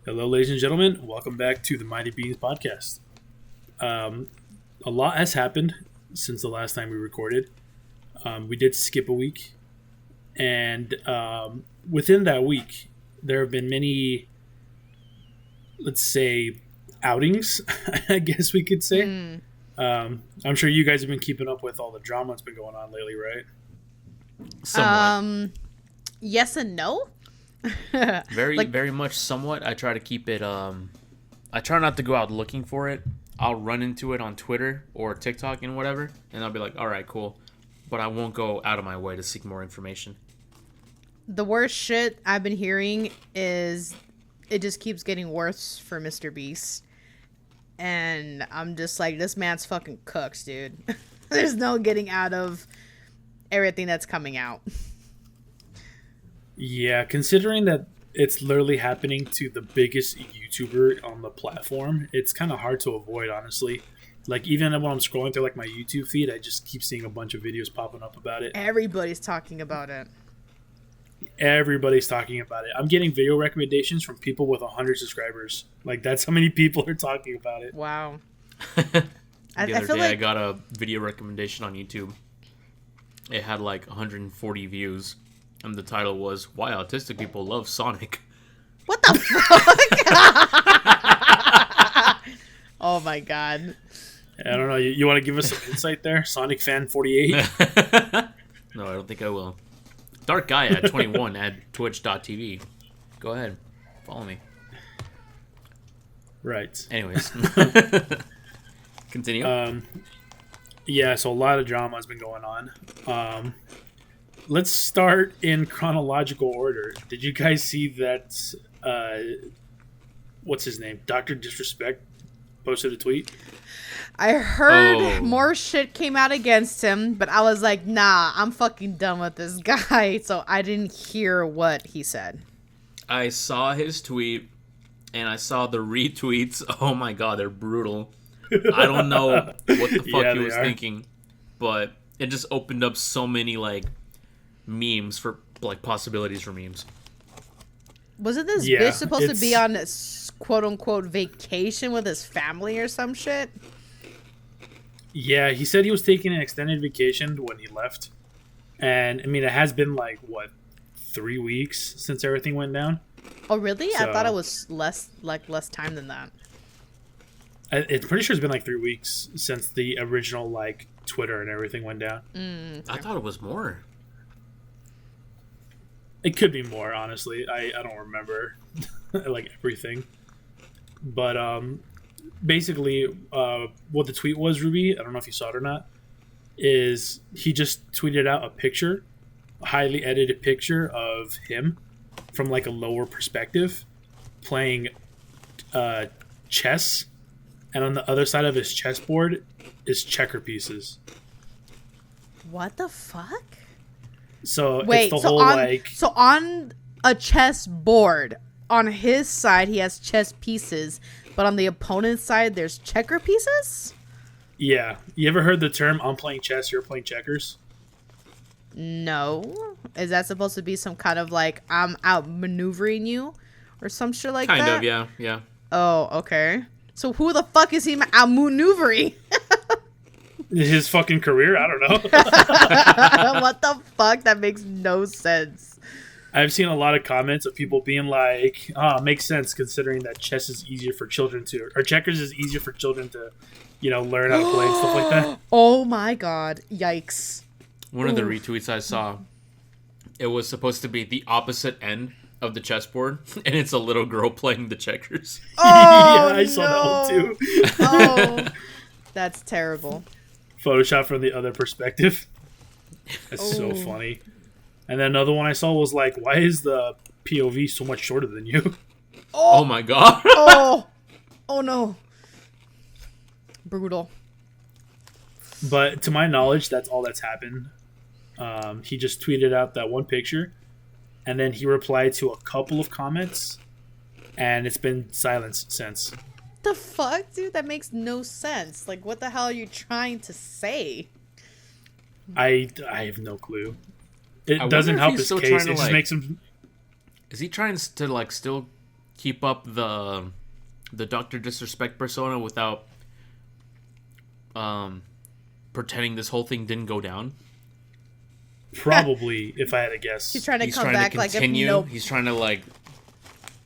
Hello, ladies and gentlemen. Welcome back to the Mighty Beans podcast. Um, a lot has happened since the last time we recorded. We did skip a week, and within that week, there have been many, let's say, outings, I guess we could say. I'm sure you guys have been keeping up with all the drama that's been going on lately, right? Somewhat. Yes and no. Very much somewhat. I try to keep it, I try not to go out looking for it. I'll run into it on Twitter or TikTok and whatever, and I'll be like, alright, cool. But I won't go out of my way to seek more information. The worst shit I've been hearing is it just keeps getting worse for Mr. Beast. And I'm just like, this man's fucking cooked, dude. There's no getting out of everything that's coming out. Yeah, considering that it's literally happening to the biggest YouTuber on the platform, it's kind of hard to avoid, honestly. Like, even when I'm scrolling through, like, my YouTube feed, I just keep seeing a bunch of videos popping up about it. Everybody's talking about it. Everybody's talking about it. I'm getting video recommendations from people with 100 subscribers. Like, that's how many people are talking about it. Wow. The I other feel day I like got a video recommendation on YouTube. It had like 140 views, and the title was "Why Autistic People Love Sonic." what the fuck? Oh my god. I don't know. You want to give us some insight there? Sonic Fan 48? No, I don't think I will. Dark Guy at 21 at twitch.tv. Go ahead. Follow me. Right. Anyways. Continue. Yeah, so a lot of drama has been going on. Let's start in chronological order. Did you guys see that, what's his name? Dr. Disrespect posted a tweet? I heard Oh. more shit came out against him, but I was like, nah, I'm fucking done with this guy. So I didn't hear what he said. I saw his tweet, and I saw the retweets. Oh my god, they're brutal. I don't know what the fuck Yeah, he they was are. thinking, but it just opened up so many, like, memes for, like, possibilities for memes. Wasn't this Yeah, bitch supposed to it's- be on quote unquote vacation with his family or some shit? Yeah, he said he was taking an extended vacation when he left. And, I mean, it has been, like, what, 3 weeks since everything went down? Oh really? I thought So- it was less time than that. It's pretty sure it's been, like, 3 weeks since the original, like, Twitter and everything went down. I thought it was more. It could be more, honestly. I don't remember like everything. But basically, what the tweet was, Ruby, I don't know if you saw it or not, is he just tweeted out a picture, a highly edited picture of him from like a lower perspective playing chess, and on the other side of his chessboard is checker pieces. What the fuck? So Wait, it's the so whole on like so on a chess board, on his side he has chess pieces, but on the opponent's side there's checker pieces? yeah. You ever heard the term "I'm playing chess, you're playing checkers"? No. Is that supposed to be some kind of like I'm out maneuvering you or some shit like Kind that? of, yeah, yeah. Oh, okay. So who the fuck is he outmaneuvering? His fucking career? I don't know. What the fuck? That makes no sense. I've seen a lot of comments of people being like, "Oh, it makes sense considering that chess is easier for children to, or checkers is easier for children to, learn how to play and stuff like that." Oh my god. Yikes. One of the Oof. retweets I saw, it was supposed to be the opposite end of the chessboard, and it's a little girl playing the checkers. Oh, Yeah, I saw that one no. too. Oh, that's terrible. Photoshop from the other perspective. That's so Oh. funny. And then another one I saw was like, "Why is the POV so much shorter than you?" Oh my god. Oh, oh no. Brutal. But to my knowledge, that's all that's happened. He just tweeted out that one picture, and then he replied to a couple of comments, and it's been silence since. The fuck, dude? That makes no sense. Like, what the hell are you trying to say? I have no clue. I It wonder doesn't if help he's his still case. trying It to, just like- makes him. Is he trying to, like, still keep up the Dr. Disrespect persona without pretending this whole thing didn't go down? Probably, if I had to guess. He's trying to come back like if no. He's trying to like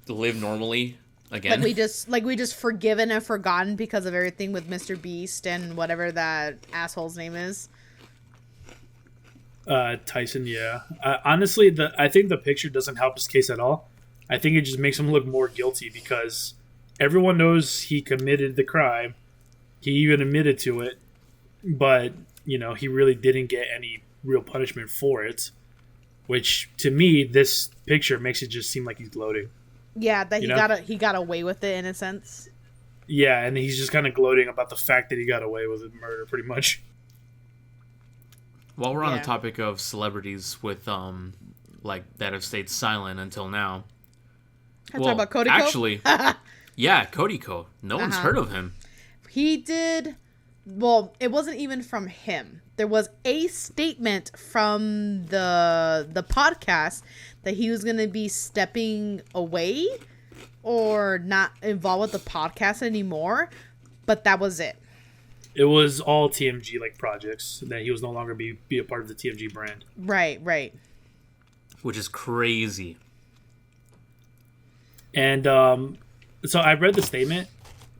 live normally again. Like we just forgiven and forgotten because of everything with Mr. Beast and whatever that asshole's name is. Tyson, yeah. Honestly, I think the picture doesn't help his case at all. I think it just makes him look more guilty because everyone knows he committed the crime. He even admitted to it, but he really didn't get any real punishment for it. Which to me, this picture makes it just seem like he's gloating. Yeah, that he got away with it in a sense. Yeah, and he's just kind of gloating about the fact that he got away with murder, pretty much. While we're on the topic of celebrities with like that have stayed silent until now. Talk about Cody actually, yeah, Cody Ko. No one's heard of him. He did. Well, it wasn't even from him. There was a statement from the podcast that he was going to be stepping away or not involved with the podcast anymore, but that was it. It was all TMG like projects that he was no longer be a part of the TMG brand. Right. Which is crazy. And so I read the statement,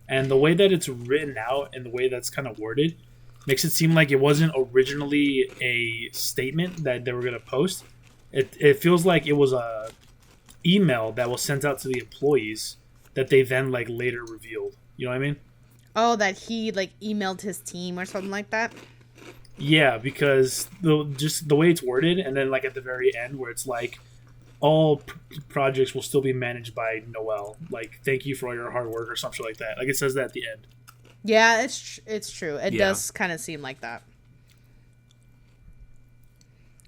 and the way that it's written out and the way that's kind of worded makes it seem like it wasn't originally a statement that they were going to post. It feels like it was a email that was sent out to the employees that they then like later revealed. You know what I mean? Oh, that he like emailed his team or something like that? Yeah, because just the way it's worded, and then like at the very end where it's like, all projects will still be managed by Noel. Like, thank you for all your hard work or something like that. Like, it says that at the end. Yeah, it's true. It does kind of seem like that.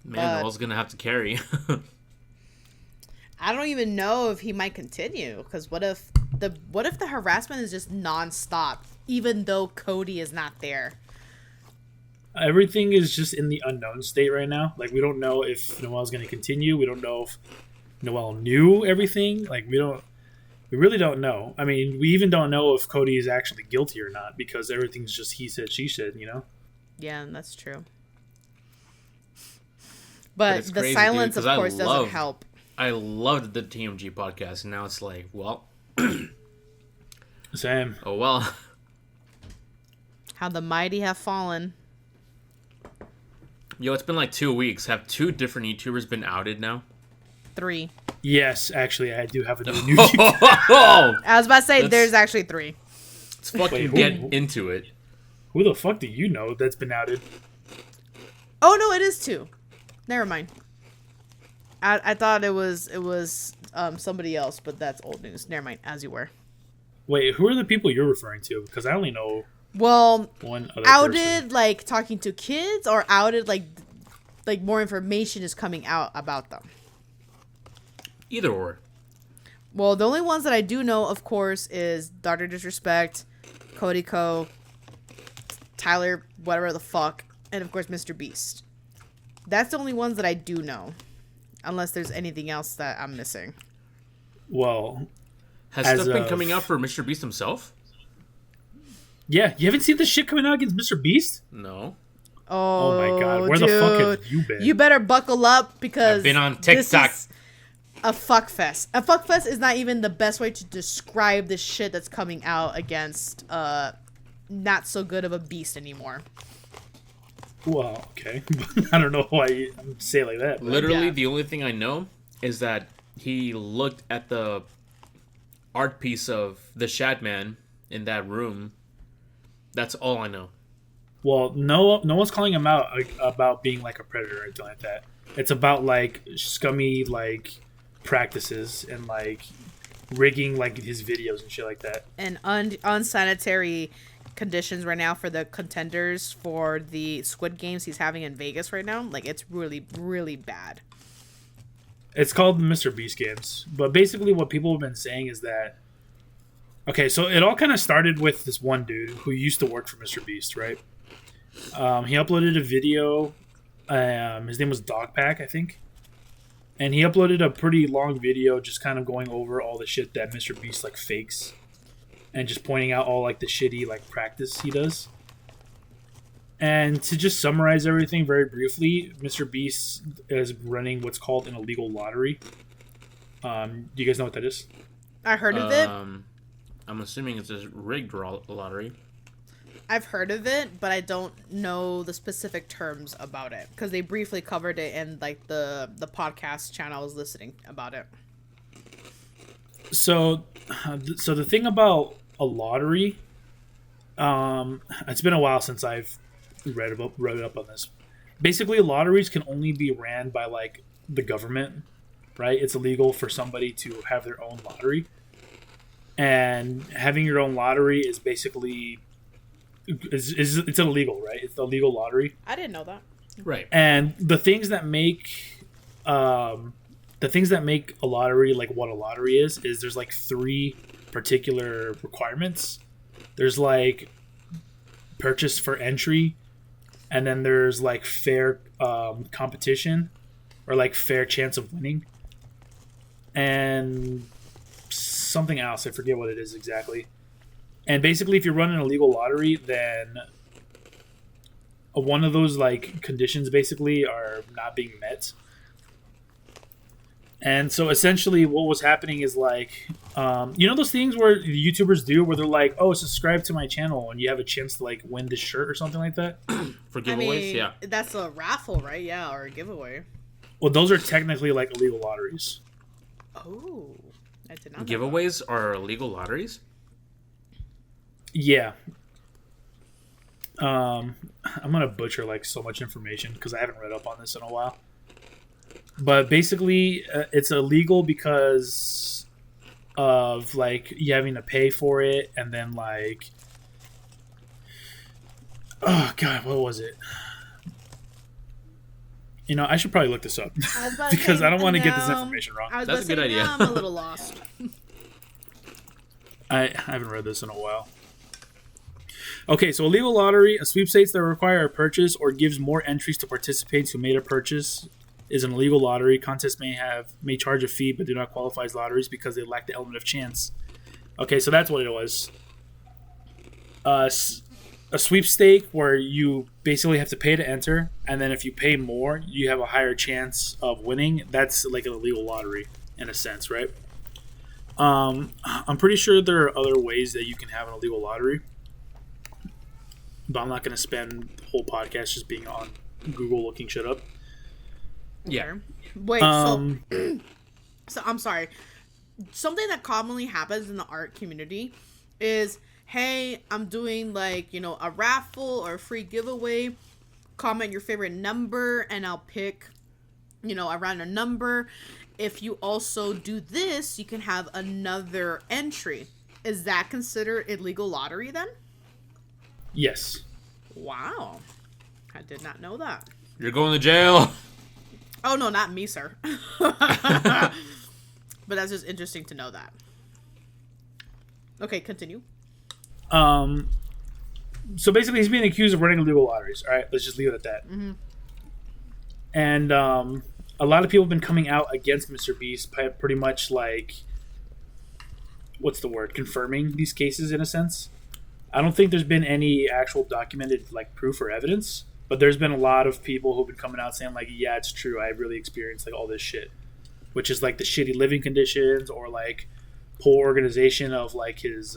Man, Noel's going to have to carry. I don't even know if he might continue. Because what if the harassment is just nonstop, even though Cody is not there? Everything is just in the unknown state right now. Like, we don't know if Noel's going to continue. We don't know if Noel knew everything. Like, we really don't know. I mean, we even don't know if Cody is actually guilty or not because everything's just he said, she said, Yeah, that's true. But the crazy, silence, dude, of course, doesn't help. I loved the TMG podcast, and now it's like, well. Same. Oh, well. How the mighty have fallen. Yo, it's been like 2 weeks. Have 2 different YouTubers been outed now? 3. Yes, actually, I do have a new I was about to say, there's actually 3. Let's fucking get into it. Who the fuck do you know that's been outed? Oh, no, it is 2. Never mind. I thought it was somebody else, but that's old news. Never mind, as you were. Wait, who are the people you're referring to? Because I only know... Well, one other outed person. Like talking to kids, or outed like more information is coming out about them. Either or. Well, the only ones that I do know, of course, is Dr. Disrespect, Cody Ko, Tyler, whatever the fuck, and of course Mr. Beast. That's the only ones that I do know, unless there's anything else that I'm missing. Well, has stuff been coming out for Mr. Beast himself? Yeah, you haven't seen this shit coming out against Mr. Beast? No. Oh my god, where the fuck have you been? You better buckle up because I've been on TikTok. This is a fuckfest. A fuckfest is not even the best way to describe the shit that's coming out against not so good of a beast anymore. Well, okay. I don't know why you say it like that. Literally, the only thing I know is that he looked at the art piece of the Shadman in that room. That's all I know. Well, no one's calling him out about being like a predator or anything like that. It's about like scummy like practices and like rigging like his videos and shit like that. And unsanitary conditions right now for the contenders for the Squid Games he's having in Vegas right now. Like, it's really, really bad. It's called Mr. Beast Games. But basically what people have been saying is that... Okay, so it all kind of started with this one dude who used to work for Mr. Beast, right? He uploaded a video. His name was Dogpack, I think. and he uploaded a pretty long video just kind of going over all the shit that Mr. Beast like fakes, and just pointing out all like the shitty like practice he does. And to just summarize everything very briefly, Mr. Beast is running what's called an illegal lottery. Do you guys know what that is? I heard of it. I'm assuming it's a rigged lottery. I've heard of it, but I don't know the specific terms about it because they briefly covered it in like the podcast channel I was listening about it. So the thing about a lottery, it's been a while since I've read up on this. Basically, lotteries can only be ran by like the government, right? It's illegal for somebody to have their own lottery, and having your own lottery is basically it's illegal, right? It's a legal lottery. I didn't know that. Right. And the things that make a lottery like what a lottery is there's like 3 particular requirements. There's like purchase for entry, and then there's like fair competition or like fair chance of winning, and something else, I forget what it is exactly. And basically, if you're running a legal lottery, then one of those like conditions basically are not being met. And so essentially what was happening is like, those things where the YouTubers do where they're like, oh, subscribe to my channel and you have a chance to like win this shirt or something like that. For giveaways, yeah. That's a raffle, right? Yeah, or a giveaway. Well, those are technically like illegal lotteries. Oh, I did not know giveaways are illegal lotteries? Yeah. I'm going to butcher like so much information because I haven't read up on this in a while. But basically, it's illegal because of like you having to pay for it, and then like, oh god, what was it? I should probably look this up because I don't want to get this information wrong. That's a good idea. I'm a little lost. I haven't read this in a while. Okay, so a legal lottery, a sweepstakes that require a purchase or gives more entries to participants who made a purchase, is an illegal lottery. Contests may charge a fee but do not qualify as lotteries because they lack the element of chance. Okay, so that's what it was. A sweepstake where you basically have to pay to enter, and then if you pay more, you have a higher chance of winning. That's like an illegal lottery in a sense, right? I'm pretty sure there are other ways that you can have an illegal lottery, but I'm not going to spend the whole podcast just being on Google looking shit up. Yeah. Wait, so I'm sorry. Something that commonly happens in the art community is, hey, I'm doing like, a raffle or a free giveaway. Comment your favorite number and I'll pick, around a number. If you also do this, you can have another entry. Is that considered illegal lottery then? Yes. Wow. I did not know that. You're going to jail. Oh, no, not me, sir. But that's just interesting to know that. Okay, continue. So basically, he's being accused of running illegal lotteries. All right, let's just leave it at that. Mm-hmm. And a lot of people have been coming out against Mr. Beast, pretty much like, what's the word? Confirming these cases in a sense. I don't think there's been any actual documented like proof or evidence, but there's been a lot of people who've been coming out saying like, yeah, it's true. I really experienced like all this shit, which is like the shitty living conditions or like poor organization of like his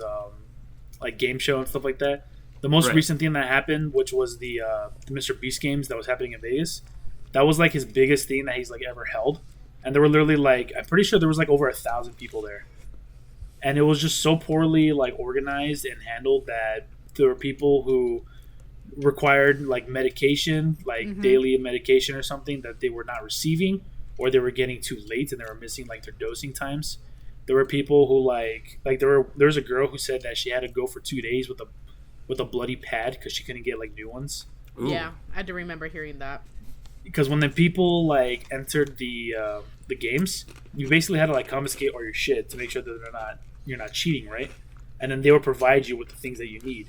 like game show and stuff like that. The most recent thing that happened, which was the Mr. Beast games that was happening in Vegas, that was like his biggest thing that he's like ever held, and there were literally like, I'm pretty sure there was like over 1,000 people there. And it was just so poorly like organized and handled that there were people who required like medication, like daily medication or something that they were not receiving, or they were getting too late and they were missing like their dosing times. There were people who like there was a girl who said that she had to go for 2 days with a bloody pad because she couldn't get like new ones. Ooh. Yeah, I do remember hearing that. Because when the people like entered the games, you basically had to like confiscate all your shit to make sure that you're not cheating, right? And then they will provide you with the things that you need.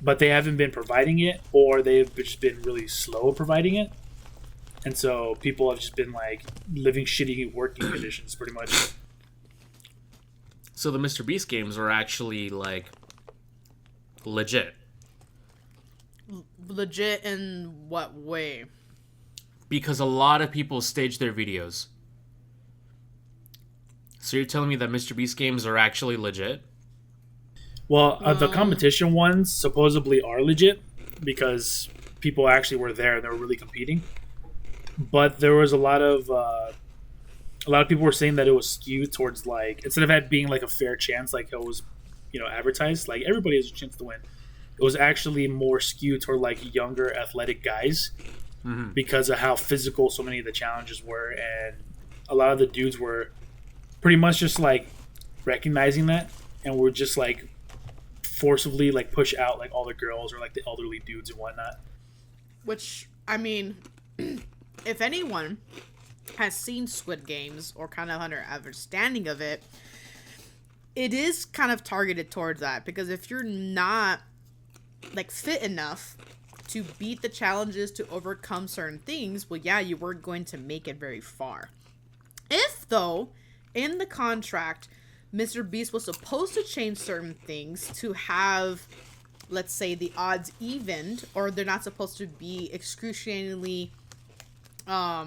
But they haven't been providing it, or they've just been really slow at providing it. And so people have just been like living shitty working conditions pretty much. So the Mr. Beast games are actually like legit. Legit in what way? Because a lot of people stage their videos. So you're telling me that Mr. Beast games are actually legit? Well, the competition ones supposedly are legit because people actually were there and they were really competing. But there was a lot of people were saying that it was skewed towards like, instead of it being like a fair chance, like it was, advertised, like everybody has a chance to win. It was actually more skewed toward like younger athletic guys because of how physical so many of the challenges were, and a lot of the dudes were pretty much just like recognizing that and were just like forcibly like push out like all the girls or like the elderly dudes and whatnot. Which, I mean, if anyone has seen Squid Games or kind of under understanding of it, it is kind of targeted towards that, because if you're not like fit enough to beat the challenges, to overcome certain things, well, yeah, you weren't going to make it very far. If, though, in the contract, Mr. Beast was supposed to change certain things to have, let's say, the odds evened, or they're not supposed to be excruciatingly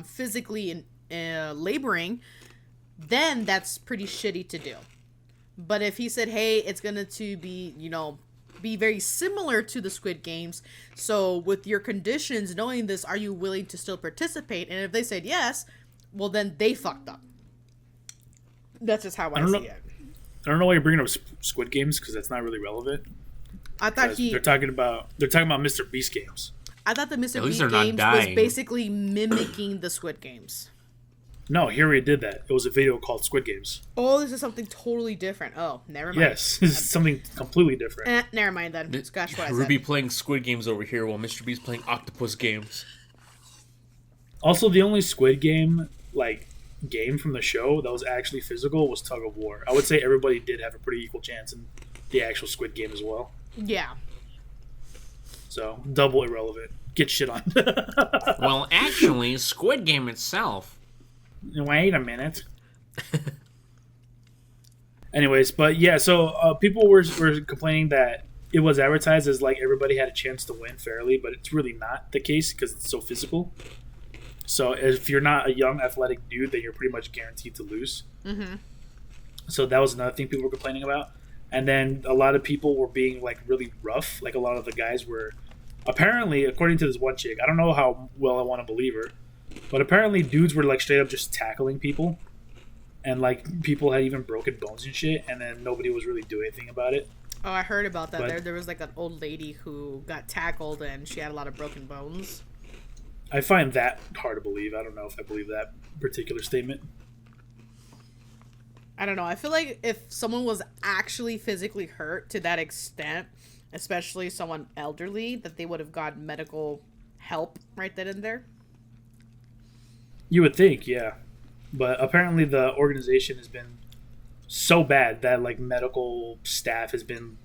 physically laboring, then that's pretty shitty to do. But if he said, hey, it's going to be, be very similar to the Squid Games, so with your conditions, knowing this, are you willing to still participate? And if they said yes, well, then they fucked up. That's just how I see it. I don't know why you're bringing up Squid Games, because that's not really relevant. I thought they're talking about Mr. Beast games. I thought the Mr. Beast games was basically mimicking the Squid Games. No, he already did that. It was a video called Squid Games. Oh, this is something totally different. Oh, never mind. Yes, this is something completely different. Never mind then. Scratch what I said. Ruby playing Squid Games over here while Mr. Beast playing Octopus Games. Also, the only Squid Game game from the show that was actually physical was Tug of War. I would say everybody did have a pretty equal chance in the actual Squid Game as well. Yeah. So, double irrelevant. Get shit on. Well, actually, Squid Game itself. Wait a minute. Anyways, but yeah, so people were complaining that it was advertised as like everybody had a chance to win fairly, but it's really not the case because it's so physical. So if you're not a young athletic dude, then you're pretty much guaranteed to lose. Mm-hmm. So that was another thing people were complaining about. And then a lot of people were being like really rough. Like a lot of the guys were apparently, according to this one chick, I don't know how well I want to believe her, but apparently dudes were like straight up just tackling people. And like people had even broken bones and shit, and then nobody was really doing anything about it. Oh, I heard about that. There was like an old lady who got tackled and she had a lot of broken bones. I find that hard to believe. I don't know if I believe that particular statement. I don't know. I feel like if someone was actually physically hurt to that extent, especially someone elderly, that they would have gotten medical help right then and there. You would think, yeah. But apparently the organization has been so bad that like medical staff has been...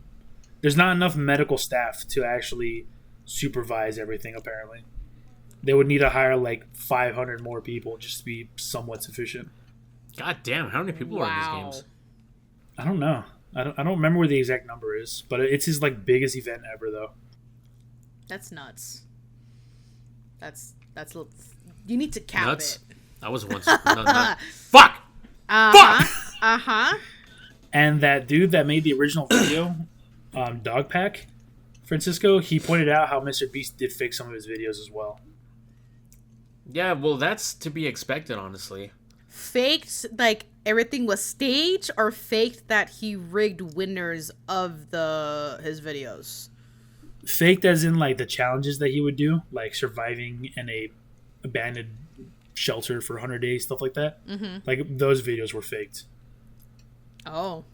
There's not enough medical staff to actually supervise everything, apparently. They would need to hire like 500 more people just to be somewhat sufficient. God damn, how many people are in these games? I don't know. I don't remember where the exact number is, but it's his like biggest event ever though. That's nuts. That's you need to cap nuts? It. I was once fuck. Fuck. Uh-huh. And that dude that made the original video, Dogpack, Francisco, he pointed out how Mr. Beast did fix some of his videos as well. Yeah, well, that's to be expected, honestly. Faked, like, everything was staged, or faked that he rigged winners of his videos? Faked as in, like, the challenges that he would do, like surviving in a abandoned shelter for 100 days, stuff like that. Mm-hmm. Like, those videos were faked. Oh.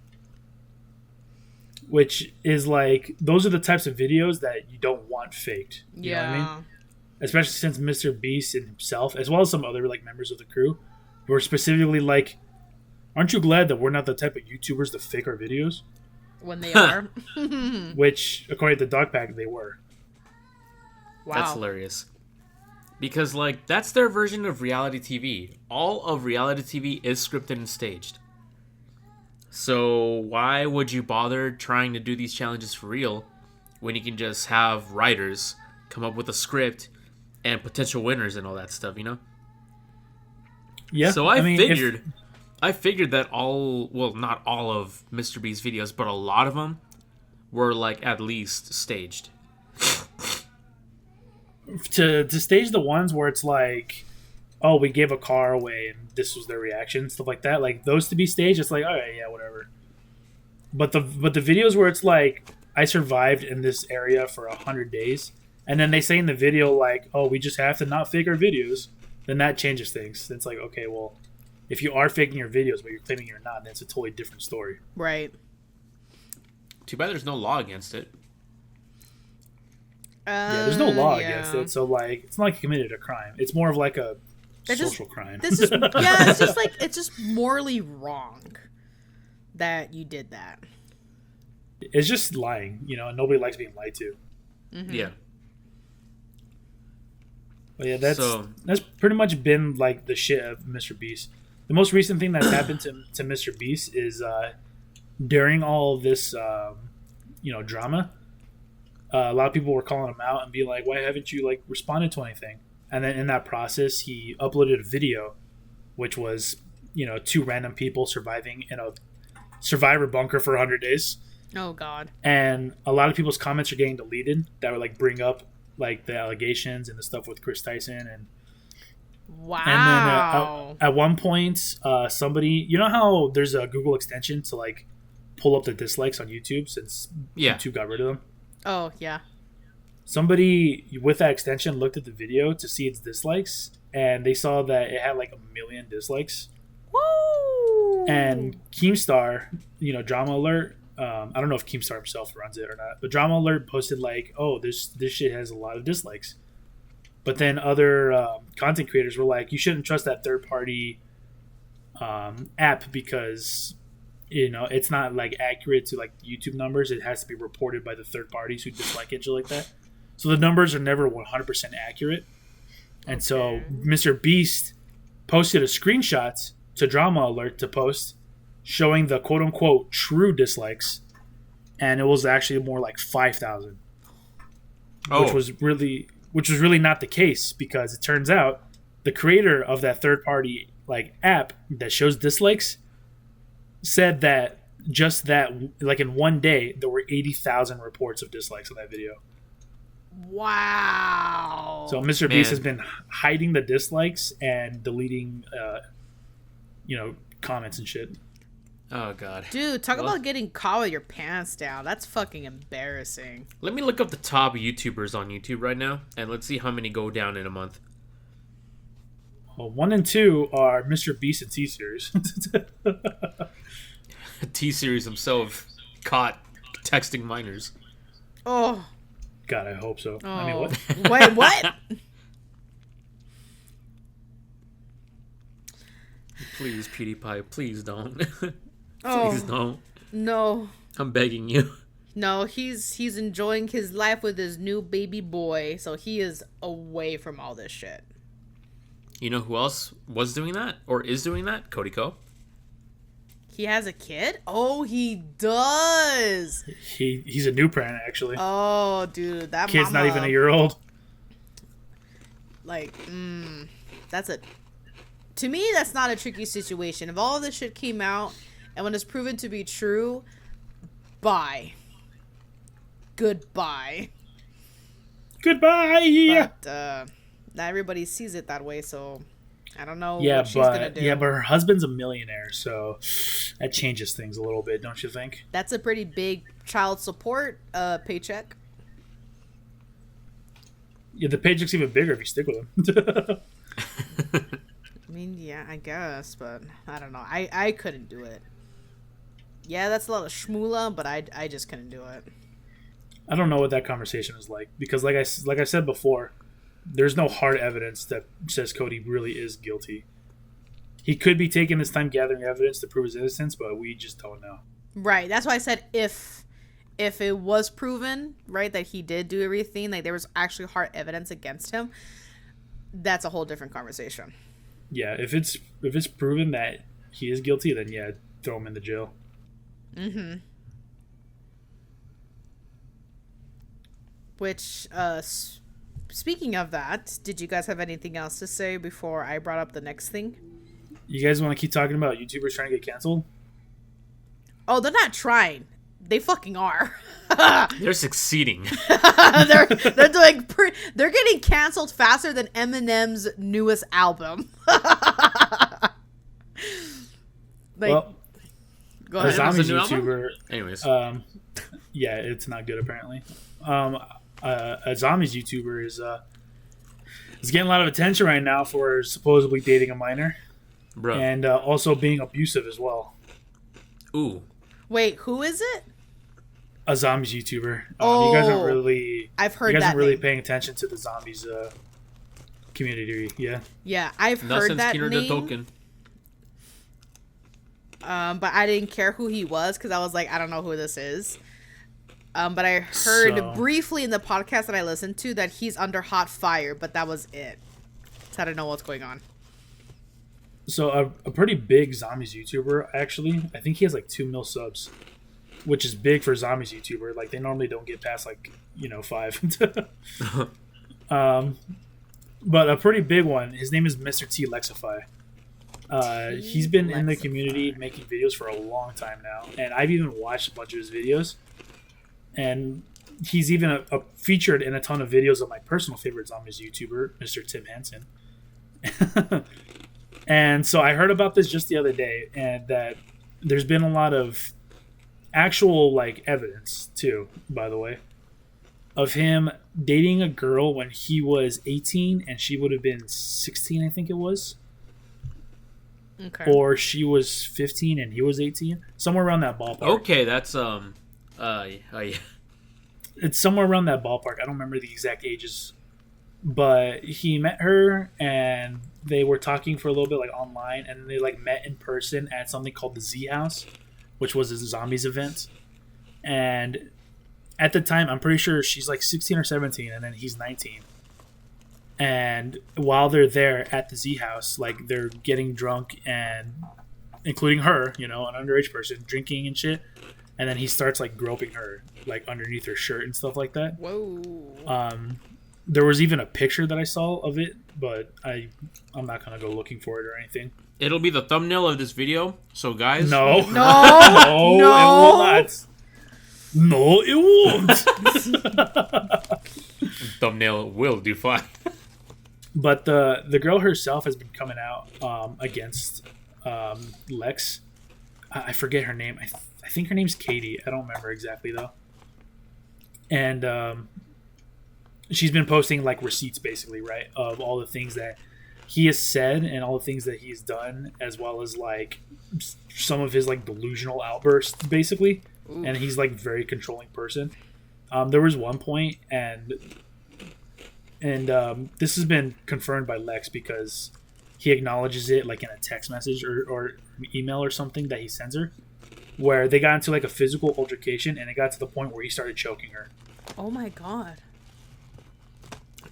Which is, like, those are the types of videos that you don't want faked. You know what I mean? Especially since Mr. Beast and himself, as well as some other, like, members of the crew, were specifically like, aren't you glad that we're not the type of YouTubers that fake our videos? When they are. Which, according to Dogpack, they were. Wow. That's hilarious. Because, like, that's their version of reality TV. All of reality TV is scripted and staged. So why would you bother trying to do these challenges for real when you can just have writers come up with a script and potential winners and all that stuff, you know? Yeah. So I figured that not all of Mr. Beast's videos, but a lot of them were, like, at least staged. To stage the ones where it's like, oh, we gave a car away and this was their reaction, stuff like that, like those to be staged, it's like, all right, yeah, whatever. But the videos where it's like, I survived in this area for 100 days, and then they say in the video like, oh, we just have to not fake our videos, then that changes things. It's like, okay, well, if you are faking your videos but you're claiming you're not, then it's a totally different story. Right. Too bad there's no law against it. Yeah, there's no law against it, so like, it's not like you committed a crime. It's more of like a social crime. It's just morally wrong that you did that. It's just lying, and nobody likes being lied to. Mm-hmm. Yeah. But yeah, that's pretty much been like the shit of Mr. Beast. The most recent thing that's happened to Mr. Beast is during all of this, drama. A lot of people were calling him out and be like, "Why haven't you like responded to anything?" And then in that process, he uploaded a video, which was, two random people surviving in a survivor bunker for 100 days. Oh God! And a lot of people's comments are getting deleted that would like bring up like the allegations and the stuff with Chris Tyson and. Wow. And then at one point, somebody, how there's a Google extension to like pull up the dislikes on YouTube since YouTube got rid of them. Oh, yeah. Somebody with that extension looked at the video to see its dislikes, and they saw that it had like 1 million dislikes. Woo! And Keemstar, Drama Alert, I don't know if Keemstar himself runs it or not, but Drama Alert posted like, oh, this shit has a lot of dislikes. But then other content creators were like, you shouldn't trust that third-party app because... it's not like accurate to like YouTube numbers. It has to be reported by the third parties who dislike it, like that. So the numbers are never 100% accurate. And so Mr. Beast posted a screenshot to Drama Alert to post showing the quote unquote true dislikes. And it was actually more like 5,000. Oh. Which was really not the case, because it turns out the creator of that third party like app that shows dislikes said that just that, like in one day, there were 80,000 reports of dislikes on that video. Wow. So Mr. Beast has been hiding the dislikes and deleting, comments and shit. Oh, God. Dude, talk about getting caught with your pants down. That's fucking embarrassing. Let me look up the top YouTubers on YouTube right now, and let's see how many go down in a month. Well, 1 and 2 are Mr. Beast and T-Series. T-Series himself caught texting minors. Oh. God, I hope so. Oh. I mean, what? Wait, what? Please, PewDiePie, please don't. Please don't. No. I'm begging you. No, he's enjoying his life with his new baby boy, so he is away from all this shit. You know who else was doing that or is doing that? Cody Ko. He has a kid? Oh, he does. He's a new parent, actually. Oh, dude, that kid's mama, not even a year old. Like, to me, that's not a tricky situation. If all of this shit came out and when it's proven to be true, goodbye. But not everybody sees it that way, so I don't know what she's gonna do. Yeah, but her husband's a millionaire, so that changes things a little bit, don't you think? That's a pretty big child support paycheck. Yeah, the paycheck's even bigger if you stick with him. I mean, yeah, I guess, but I don't know. I couldn't do it. Yeah, that's a lot of shmoola, but I just couldn't do it. I don't know what that conversation was like, because like I said before, there's no hard evidence that says Cody really is guilty. He could be taking his time gathering evidence to prove his innocence, but we just don't know. Right. That's why I said if it was proven, right, that he did do everything, like there was actually hard evidence against him, that's a whole different conversation. Yeah, if it's proven that he is guilty, then yeah, throw him in the jail. Mm-hmm. Which, speaking of that, did you guys have anything else to say before I brought up the next thing? You guys want to keep talking about YouTubers trying to get canceled? Oh, they're not trying. They fucking are. They're succeeding. they're doing. They're getting canceled faster than Eminem's newest album. Well, go ahead. a zombie YouTuber. Anyways, yeah, it's not good apparently. A zombies YouTuber is getting a lot of attention right now for supposedly dating a minor, bro, and also being abusive as well. Ooh. Wait, who is it? A zombies YouTuber. You guys aren't really. I've heard that. You guys aren't really name. paying attention to the zombies community. Yeah. Yeah, I've heard that name. But I didn't care who he was because I was like, I don't know who this is. But I heard briefly in the podcast that I listened to that he's under hot fire, but that was it. So I don't know what's going on. So a pretty big zombies YouTuber, actually. I think he has like 2 mil subs, which is big for zombies YouTuber. Like they normally don't get past 5. But a pretty big one. His name is Mr. T Lexify. He's been in the community making videos for a long time now, and I've even watched a bunch of his videos. And he's even featured in a ton of videos of my personal favorite zombies YouTuber, Mr. Tim Henson. And so I heard about this just the other day, and that there's been a lot of actual evidence too, by the way, of him dating a girl when he was 18 and she would have been 16, I think it was. Okay. Or she was 15 and he was 18, somewhere around that ballpark. Okay, that's yeah. It's somewhere around that ballpark. I don't remember the exact ages, but he met her and they were talking for a little bit online, and they met in person at something called the Z House, which was a zombies event. And at the time, I'm pretty sure she's 16 or 17, and then he's 19. And while they're there at the Z House, they're getting drunk, and including her, an underage person, drinking and shit. And then he starts groping her underneath her shirt and stuff like that. Whoa. There was even a picture that I saw of it, but I'm not gonna go looking for it or anything. It'll be the thumbnail of this video. So guys, no, no, it will not. No, it won't. Thumbnail will do fine. But the girl herself has been coming out against Lex. I forget her name. I think her name's Katie. I don't remember exactly though. And she's been posting receipts basically, right, of all the things that he has said and all the things that he's done, as well as some of his delusional outbursts basically. Ooh. And he's very controlling person. There was one point, and this has been confirmed by Lex because he acknowledges it in a text message or an email or something that he sends her, where they got into a physical altercation, and it got to the point where he started choking her. Oh my god.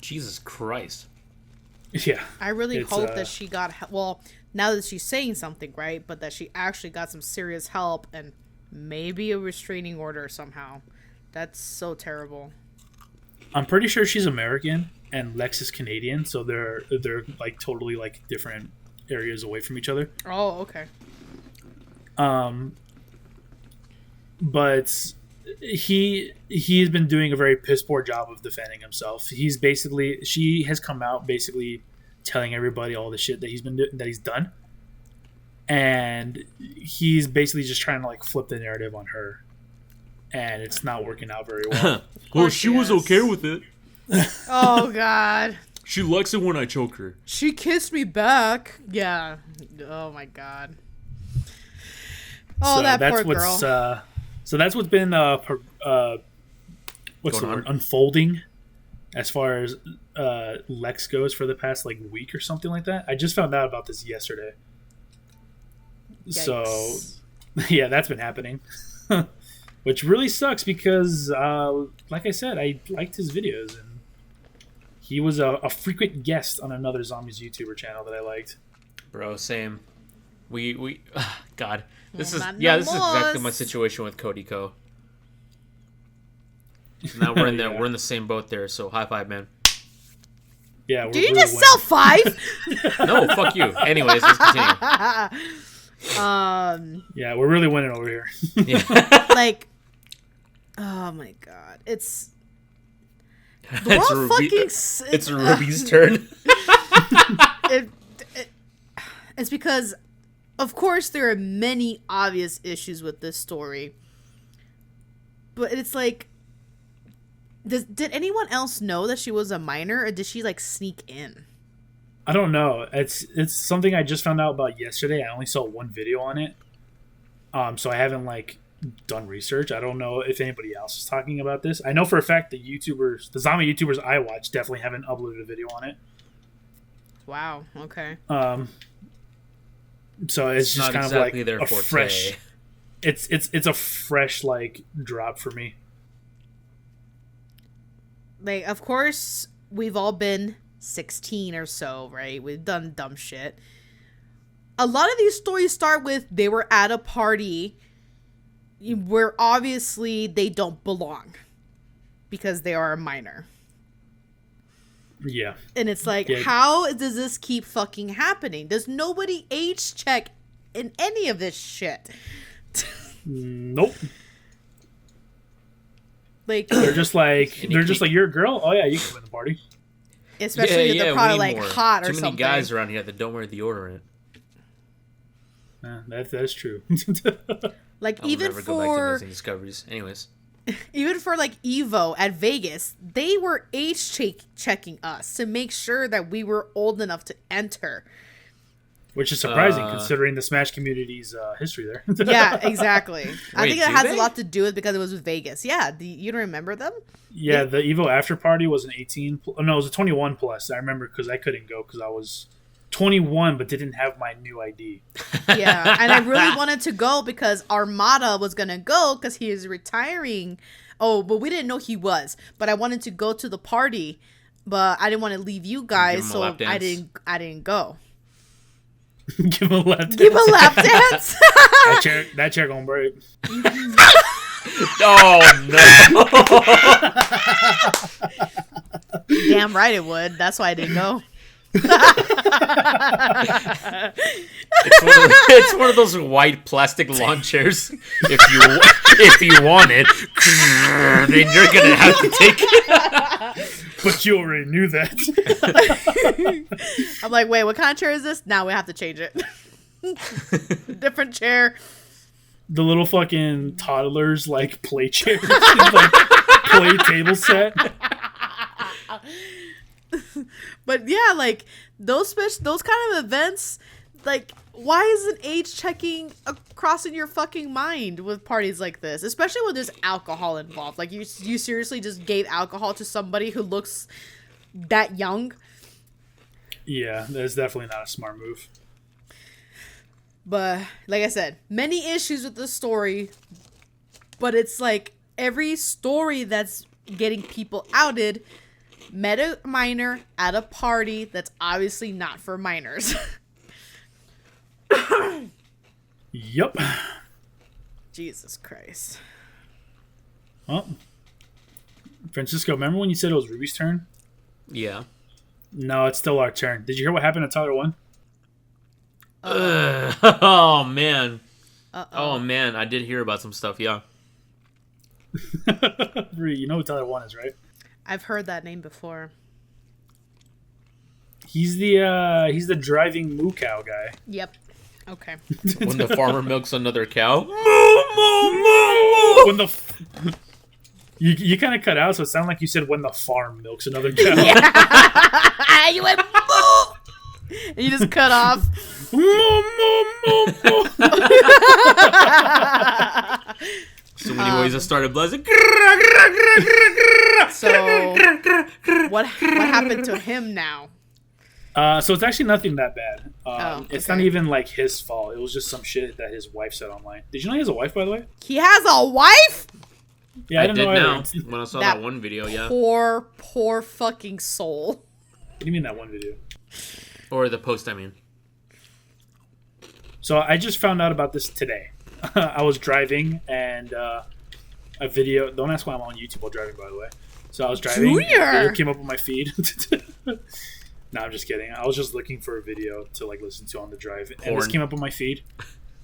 Jesus Christ. Yeah. I really hope that she got well, now that she's saying something, right? But that she actually got some serious help and maybe a restraining order somehow. That's so terrible. I'm pretty sure she's American and Lex is Canadian, so they're totally different areas away from each other. Oh, okay. But he's been doing a very piss poor job of defending himself. She has come out basically telling everybody all the shit that he's done, and he's basically just trying to flip the narrative on her, and it's not working out very well. Well, she was okay with it. Oh god. She likes it when I choke her. She kissed me back. Yeah. Oh my god. Oh, so that poor girl. So that's what's been unfolding as far as Lex goes for the past week or something like that. I just found out about this yesterday. Yikes. So yeah, that's been happening, which really sucks because like I said, I liked his videos and He was a frequent guest on another zombies YouTuber channel that I liked. Bro, same. We God, this is Not no this is exactly more. my situation with Cody Co. Now we're in there. Yeah. We're in the same boat there. So high five, man. Yeah, we're Did you really just winning. sell 5? No, fuck you. Anyways, let's continue. Yeah, we're really winning over here. Yeah. Like, oh my god, it's the It's world Ruby- fucking. It's Ruby's turn. it, it's because, of course, there are many obvious issues with this story, but it's like, did anyone else know that she was a minor, or did she like sneak in? I don't know. It's something I just found out about yesterday. I only saw one video on it, so I haven't like done research. I don't know if anybody else is talking about this. I know for a fact the zombie YouTubers I watch definitely haven't uploaded a video on it. Wow. Okay. So it's just not kind exactly of their like a forte. fresh. It's a fresh like drop for me. Like, of course, we've all been 16 or so, right? We've done dumb shit. A lot of these stories start with they were at a party where obviously they don't belong because they are a minor. Yeah. And it's like, Yeah. how does this keep fucking happening? Does nobody age check in any of this shit? Nope. Like, They're just like And you keep- you're a girl. Oh yeah, you can win the party. especially if they're we probably need like more. hot or Too many something. guys around here that don't wear deodorant. That's true. Like, I will even never go back to for Amazing Discoveries. Anyways. even for like Evo at Vegas, they were age checking us to make sure that we were old enough to enter. Which is surprising considering the Smash community's history there. Yeah, exactly. I Wait, think it do has they? a lot to do with because it was Vegas. Yeah, you don't remember them? Yeah, the Evo after party was an 18. No, it was a 21 plus. I remember because I couldn't go because I was 21 but didn't have my new ID. Yeah, and I really wanted to go because Armada was gonna go because he is retiring. Oh, but we didn't know he was. But I wanted to go to the party, but I didn't want to leave you guys, him a so lap dance. I didn't go. Give him a left. Give a lap dance. that chair gonna break. Oh no! Damn right it would. That's why I didn't go. It's one of those white plastic lawn chairs. If you want it, then you're gonna have to take it. But you already knew that. I'm like, wait, what kind of chair is this? Now we have to change it. Different chair. The little fucking toddlers like play chairs, like play table set. But yeah, like those kind of events, like why isn't age checking crossing your fucking mind with parties like this? Especially when there's alcohol involved. Like you seriously just gave alcohol to somebody who looks that young. Yeah, that's definitely not a smart move. But like I said, many issues with this story. But it's like every story that's getting people outed met a minor at a party that's obviously not for minors. Yep. Jesus Christ. Well, Francisco, remember when you said it was Ruby's turn? Yeah. No, it's still our turn. Did you hear what happened at Tyler 1? Oh man. Uh-oh. Oh man, I did hear about some stuff. Yeah. You know who Tyler 1 is, right? I've heard that name before. He's the driving moo cow guy. Yep. Okay. When the farmer milks another cow. When the you kind of cut out, so it sounded like you said when the farm milks another cow. You went moo! And you just cut off. So many ways I started buzzing. So what happened to him now? So it's actually nothing that bad. It's not okay. even like his fault. It was just some shit that his wife said online. Did you know he has a wife, by the way? He has a wife? Yeah, I didn't did know now either. when I saw that one video. Yeah. Poor fucking soul. What do you mean that one video? Or the post, I mean. So I just found out about this today. I was driving and a video. Don't ask why I'm on YouTube while driving, by the way. So I was driving. Junior! And a video came up on my feed. No, I'm just kidding. I was just looking for a video to like listen to on the drive, and this came up on my feed.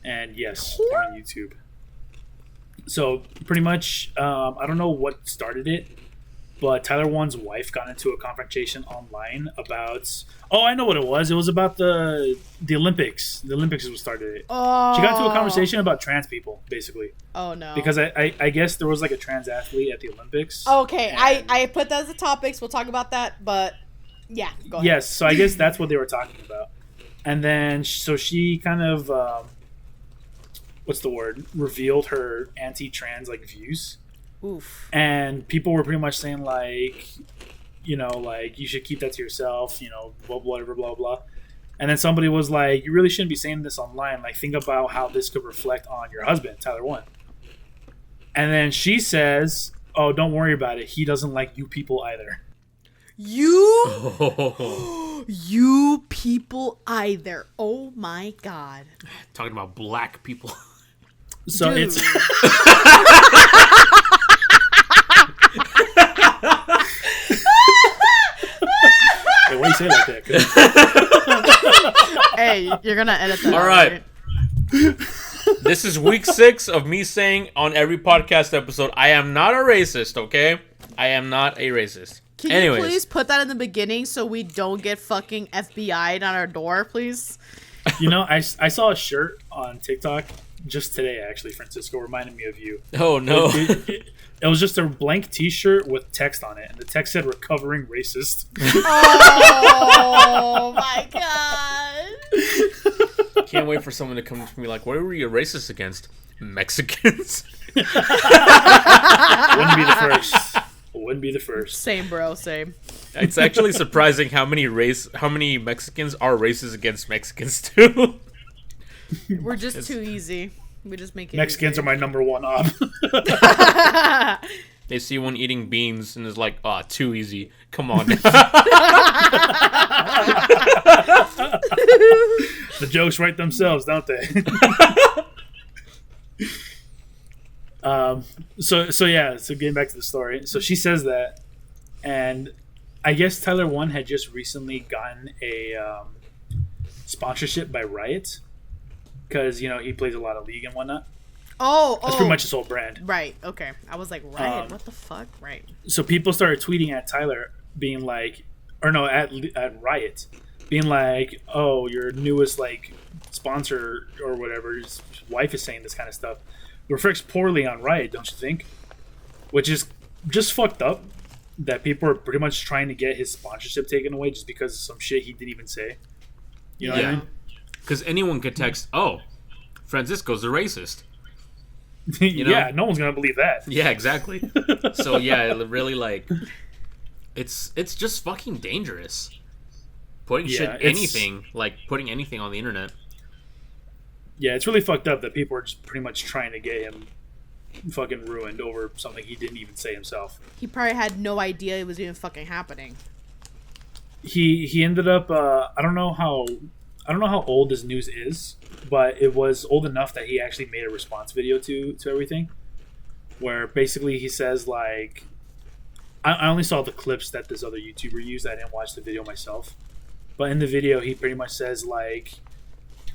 And yes, I'm on YouTube. So pretty much, I don't know what started it, but Tyler One's wife got into a confrontation online about. Oh, I know what it was. It was about the Olympics. The Olympics is what started it. Oh. She got into a conversation about trans people, basically. Oh no. Because I guess there was like a trans athlete at the Olympics. Okay, I put that as the topics. We'll talk about that, but yeah, go ahead. Yes, so I guess that's what they were talking about. And then, so she kind of, what's the word? Revealed her anti-trans, like, views. Oof. And people were pretty much saying, like, you know, like, you should keep that to yourself, you know, whatever, blah, blah. And then somebody was like, you really shouldn't be saying this online. Like, think about how this could reflect on your husband, Tyler One. And then she says, oh, don't worry about it. He doesn't like you people either. You people either. Oh my god. Talking about black people. So Dude. it's... Hey, why do you say it like that? Hey, you're gonna edit that. All right. This is week 6 of me saying on every podcast episode, I am not a racist, okay? I am not a racist. Can Anyways. you please put that in the beginning so we don't get fucking FBI'd on our door, please? You know, I saw a shirt on TikTok just today, actually, Francisco, reminded me of you. Oh, no. It was just a blank T-shirt with text on it, and the text said "recovering racist." Oh my god! Can't wait for someone to come to me like, what were you racist against? Mexicans? Wouldn't be the first. Wouldn't be the first. Same, bro. Same. It's actually surprising how many Mexicans are racist against Mexicans too. We're just too easy. We just make it. Mexicans are my number one op. They see one eating beans and is like, "Ah, too easy. Come on." The jokes write themselves, don't they? So getting back to the story. So she says that, and I guess Tyler One had just recently gotten a sponsorship by Riot, because, you know, he plays a lot of League and whatnot. That's pretty much his whole brand. Right. Okay. I was like, Riot. What the fuck? Right. So people started tweeting at Tyler, being like, or no, at Riot, being like, "Oh, your newest like sponsor or whatever, his wife is saying this kind of stuff. Reflects poorly on Riot, don't you think?" Which is just fucked up. That people are pretty much trying to get his sponsorship taken away just because of some shit he didn't even say. You know what I mean? Because anyone could text, "Oh, Francisco's a racist." You know? Yeah, no one's gonna believe that. Yeah, exactly. So yeah, it really like, it's just fucking dangerous. Putting putting anything on the internet. Yeah, it's really fucked up that people are just pretty much trying to get him fucking ruined over something he didn't even say himself. He probably had no idea it was even fucking happening. He ended up I don't know how old this news is, but it was old enough that he actually made a response video to everything, where basically he says like, I only saw the clips that this other YouTuber used. I didn't watch the video myself, but in the video he pretty much says like,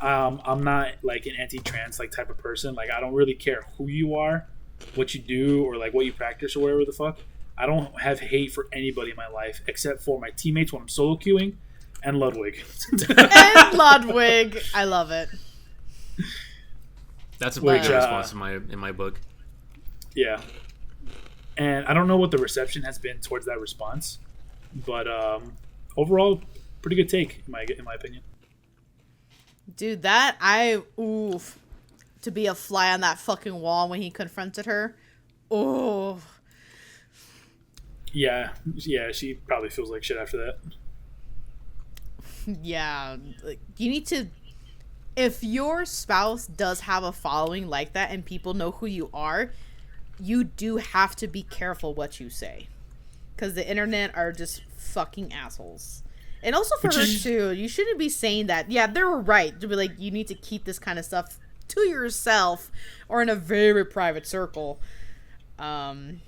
I'm not like an anti-trans like type of person. Like, I don't really care who you are, what you do, or like what you practice or whatever the fuck. I don't have hate for anybody in my life except for my teammates when I'm solo queuing and Ludwig. And Ludwig. I love it. That's a pretty good response in my book. Yeah. And I don't know what the reception has been towards that response, but overall, pretty good take in my opinion. Dude, to be a fly on that fucking wall when he confronted her. Oh. Yeah, she probably feels like shit after that. Yeah, like, you need to, if your spouse does have a following like that and people know who you are, you do have to be careful what you say, because the internet are just fucking assholes. And also for her too, you shouldn't be saying that. Yeah, they were right to be like, you need to keep this kind of stuff to yourself or in a very private circle. And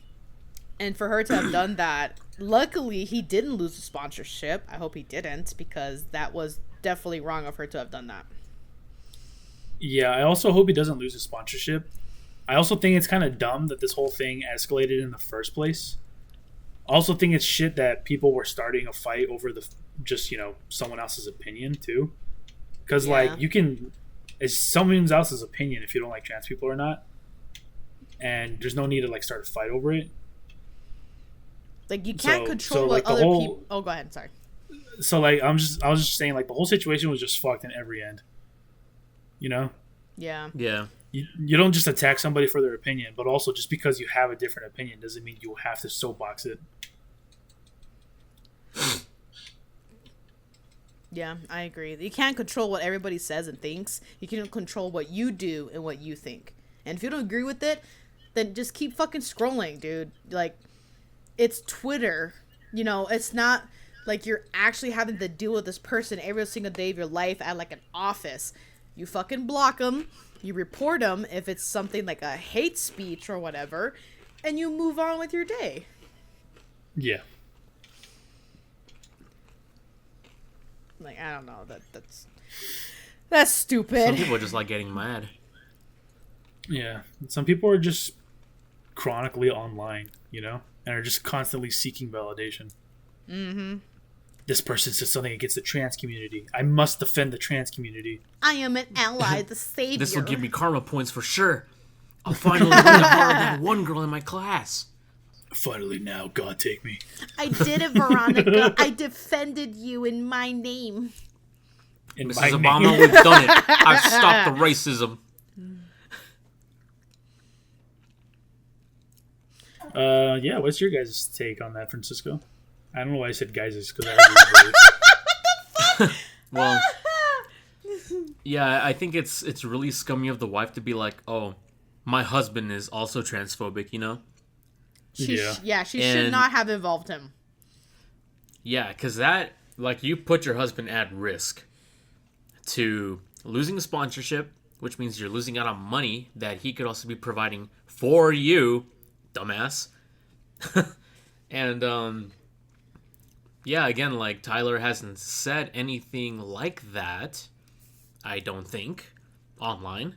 for her to have done that, luckily he didn't lose the sponsorship. I hope he didn't, because that was definitely wrong of her to have done that. Yeah, I also hope he doesn't lose his sponsorship. I also think it's kind of dumb that this whole thing escalated in the first place. I also think it's shit that people were starting a fight over someone else's opinion too. Because it's someone else's opinion if you don't like trans people or not. And there's no need to start a fight over it. Like, you can't control what other people. Oh, go ahead. Sorry. So I was just saying, the whole situation was just fucked in every end. You know? Yeah. Yeah. You don't just attack somebody for their opinion, but also just because you have a different opinion doesn't mean you have to soapbox it. Yeah, I agree. You can't control what everybody says and thinks. You can control what you do and what you think. And if you don't agree with it, then just keep fucking scrolling, dude. It's Twitter. It's not like you're actually having to deal with this person every single day of your life at an office. You fucking block them. You report them if it's something like a hate speech or whatever, and you move on with your day. Yeah. I don't know. That's stupid. Some people just like getting mad. Yeah. Some people are just chronically online, and are just constantly seeking validation. Mm-hmm. This person said something against the trans community. I must defend the trans community. I am an ally, the savior. This will give me karma points for sure. I'll finally win the heart of that one girl in my class. Finally now, God take me. I did it, Veronica. I defended you in my name. Mrs. Obama, we've done it. I've stopped the racism. Yeah, what's your guys' take on that, Francisco? I don't know why I said guys' because I heard Well, yeah, I think it's really scummy of the wife to be like, oh, my husband is also transphobic, She should not have involved him. Yeah, because that, you put your husband at risk to losing a sponsorship, which means you're losing out on money that he could also be providing for you, dumbass. And, yeah, again, Tyler hasn't said anything like that, I don't think, online.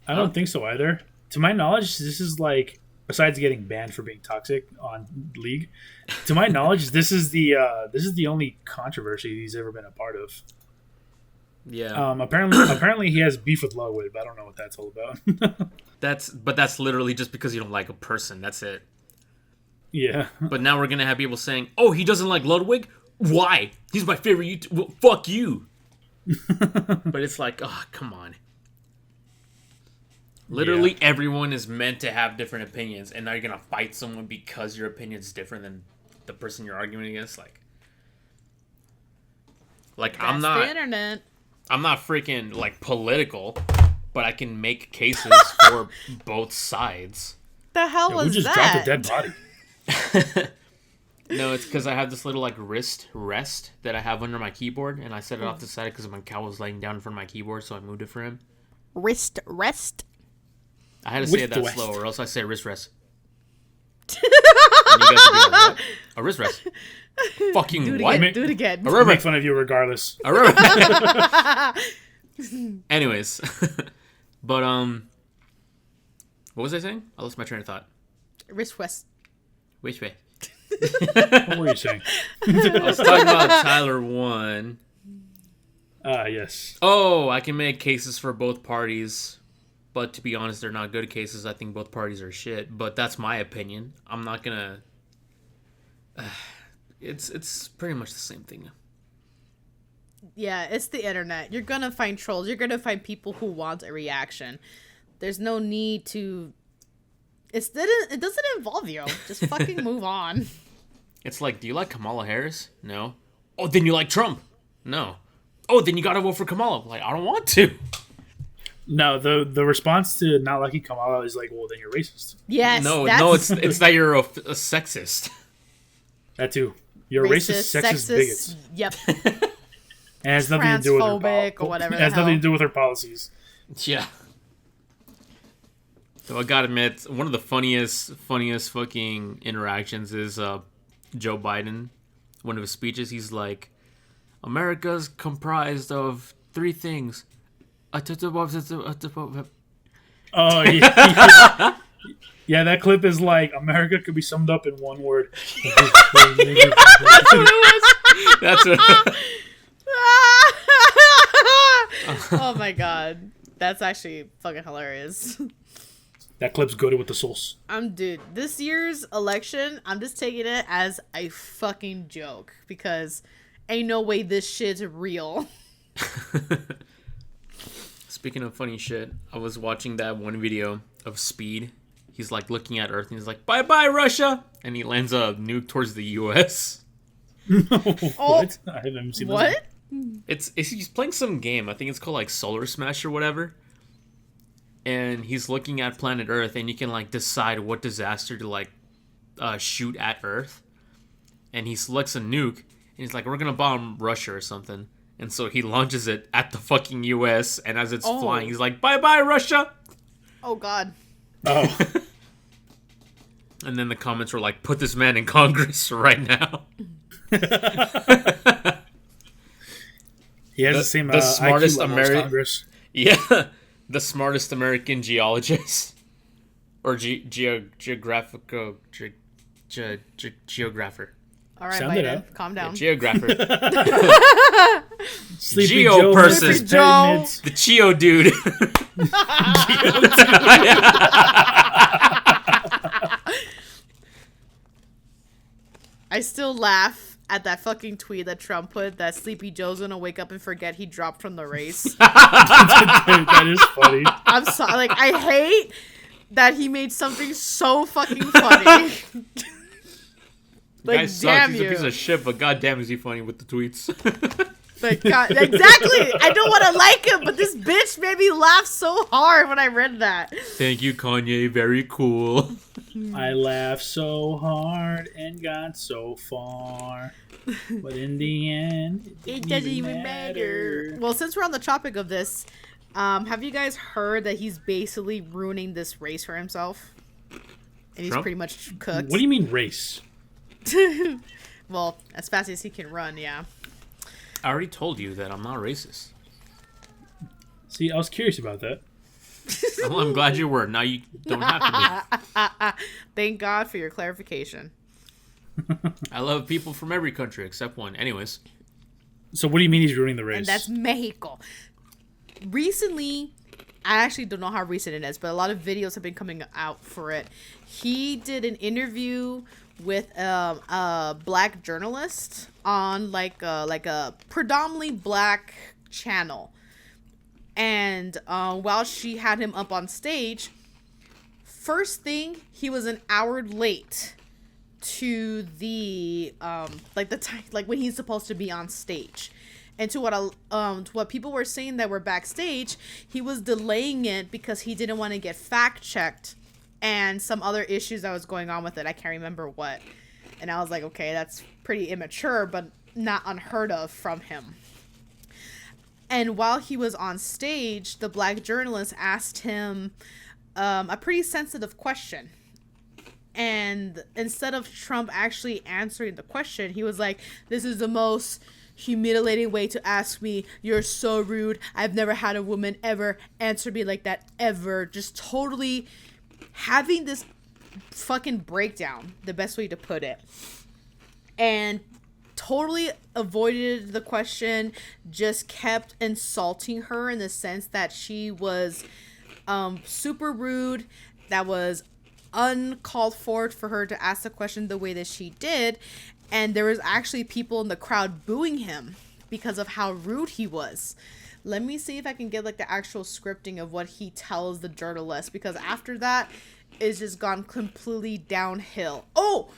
I don't think so either. To my knowledge, this is besides getting banned for being toxic on League, to my knowledge, this is the only controversy he's ever been a part of. Yeah. Apparently he has beef with Ludwig, but I don't know what that's all about. That's literally just because you don't like a person. That's it. Yeah. But now we're gonna have people saying, "Oh, he doesn't like Ludwig? Why? He's my favorite YouTuber. Well, fuck you." But it's oh, come on. Literally everyone is meant to have different opinions, and now you're gonna fight someone because your opinion's different than the person you're arguing against. That's I'm not the internet. I'm not freaking political, but I can make cases for both sides. The hell was we just that? dropped a dead body. No, it's because I have this little wrist rest that I have under my keyboard, and I set it off the side because my cow was laying down in front of my keyboard, so I moved it for him. Wrist rest. I had to say it that slow, or else I say wrist rest. And you guys would be like, what? A wrist rest. Fucking do it what? Again, do it again. I'll make fun of you regardless. Anyways, but what was I saying? I lost my train of thought. Wrist rest. Which way? What were you saying? I was talking about Tyler 1. Yes. Oh, I can make cases for both parties. But to be honest, they're not good cases. I think both parties are shit. But that's my opinion. I'm not gonna... It's pretty much the same thing. Yeah, it's the internet. You're gonna find trolls. You're gonna find people who want a reaction. There's no need to... It doesn't involve you. Just fucking move on. It's do you like Kamala Harris? No. Oh, then you like Trump? No. Oh, then you gotta vote for Kamala. I don't want to. No, the response to not liking Kamala is like, well, then you're racist. Yes. No, that's... it's that you're a sexist. That too. You're a racist, sexist, bigot. Yep. And it has nothing to do with transphobic or whatever. It has nothing to do with her policies. Yeah. So I gotta admit, one of the funniest fucking interactions is Joe Biden. One of his speeches, he's like, America's comprised of 3 things. Oh, yeah. Yeah, that clip is like, America could be summed up in one word. That's what Oh my god. That's actually fucking hilarious. That clip's good with the sauce. Dude, this year's election, I'm just taking it as a fucking joke because ain't no way this shit's real. Speaking of funny shit, I was watching that one video of Speed. He's like looking at Earth and he's like, "Bye bye Russia," and he lands a nuke towards the U.S. What? I haven't seen what? It's he's playing some game. I think it's called like Solar Smash or whatever. And he's looking at planet Earth, and you can like decide what disaster to like shoot at Earth. And he selects a nuke, and he's like, "We're gonna bomb Russia or something." And so he launches it at the fucking U.S. And as it's flying, he's like, "Bye bye Russia." Oh god. Oh. And then the comments were like, "Put this man in Congress right now." He has the same the smartest IQ level as Congress. Yeah, the smartest American geologist or geographer. All right, Sound it Biden, out. calm down. Yeah, geographer. Sleepy Geo Joe person. versus Joe. Pyramids. The Chio dude. I still laugh at that fucking tweet that Trump put that Sleepy Joe's gonna wake up and forget he dropped from the race. That is funny. I'm sorry. Like, I hate that he made something so fucking funny. Like, Guy sucks. damn He's you. a piece of shit, but goddamn is he funny with the tweets. Like, God, exactly. I don't want to like him, but this bitch made me laugh so hard when I read that. Thank you, Kanye. Very cool. I laughed so hard and got so far, but in the end, It doesn't even matter. Well, since we're on the topic of this, have you guys heard that he's basically ruining this race for himself? And he's Trump? pretty much cooked. What do you mean race? Well, as fast as he can run, yeah. I already told you that I'm not racist. See, I was curious about that. Well, I'm glad you were. Now you don't have to Thank God for your clarification. be. I love people from every country except one. Anyways. So what do you mean he's ruining the race? And that's Mexico. Recently, I actually don't know how recent it is, but a lot of videos have been coming out for it. He did an interview with a black journalist on like a predominantly black channel. And while she had him up on stage, first thing, he was an hour late to the like when he's supposed to be on stage. And to what people were saying that were backstage, he was delaying it because he didn't want to get fact checked and some other issues that was going on with it. I can't remember what. And I was like, okay, that's pretty immature, but not unheard of from him. And while he was on stage, the black journalist asked him a pretty sensitive question. And instead of Trump actually answering the question, he was like, "This is the most humiliating way to ask me. You're so rude. I've never had a woman ever answer me like that, ever." Just totally having this fucking breakdown, the best way to put it. And totally avoided the question, just kept insulting her in the sense that she was super rude, that was uncalled for her to ask the question the way that she did. And there was actually people in the crowd booing him because of how rude he was. Let me see if I can get like the actual scripting of what he tells the journalist, because after that it's just gone completely downhill. Oh,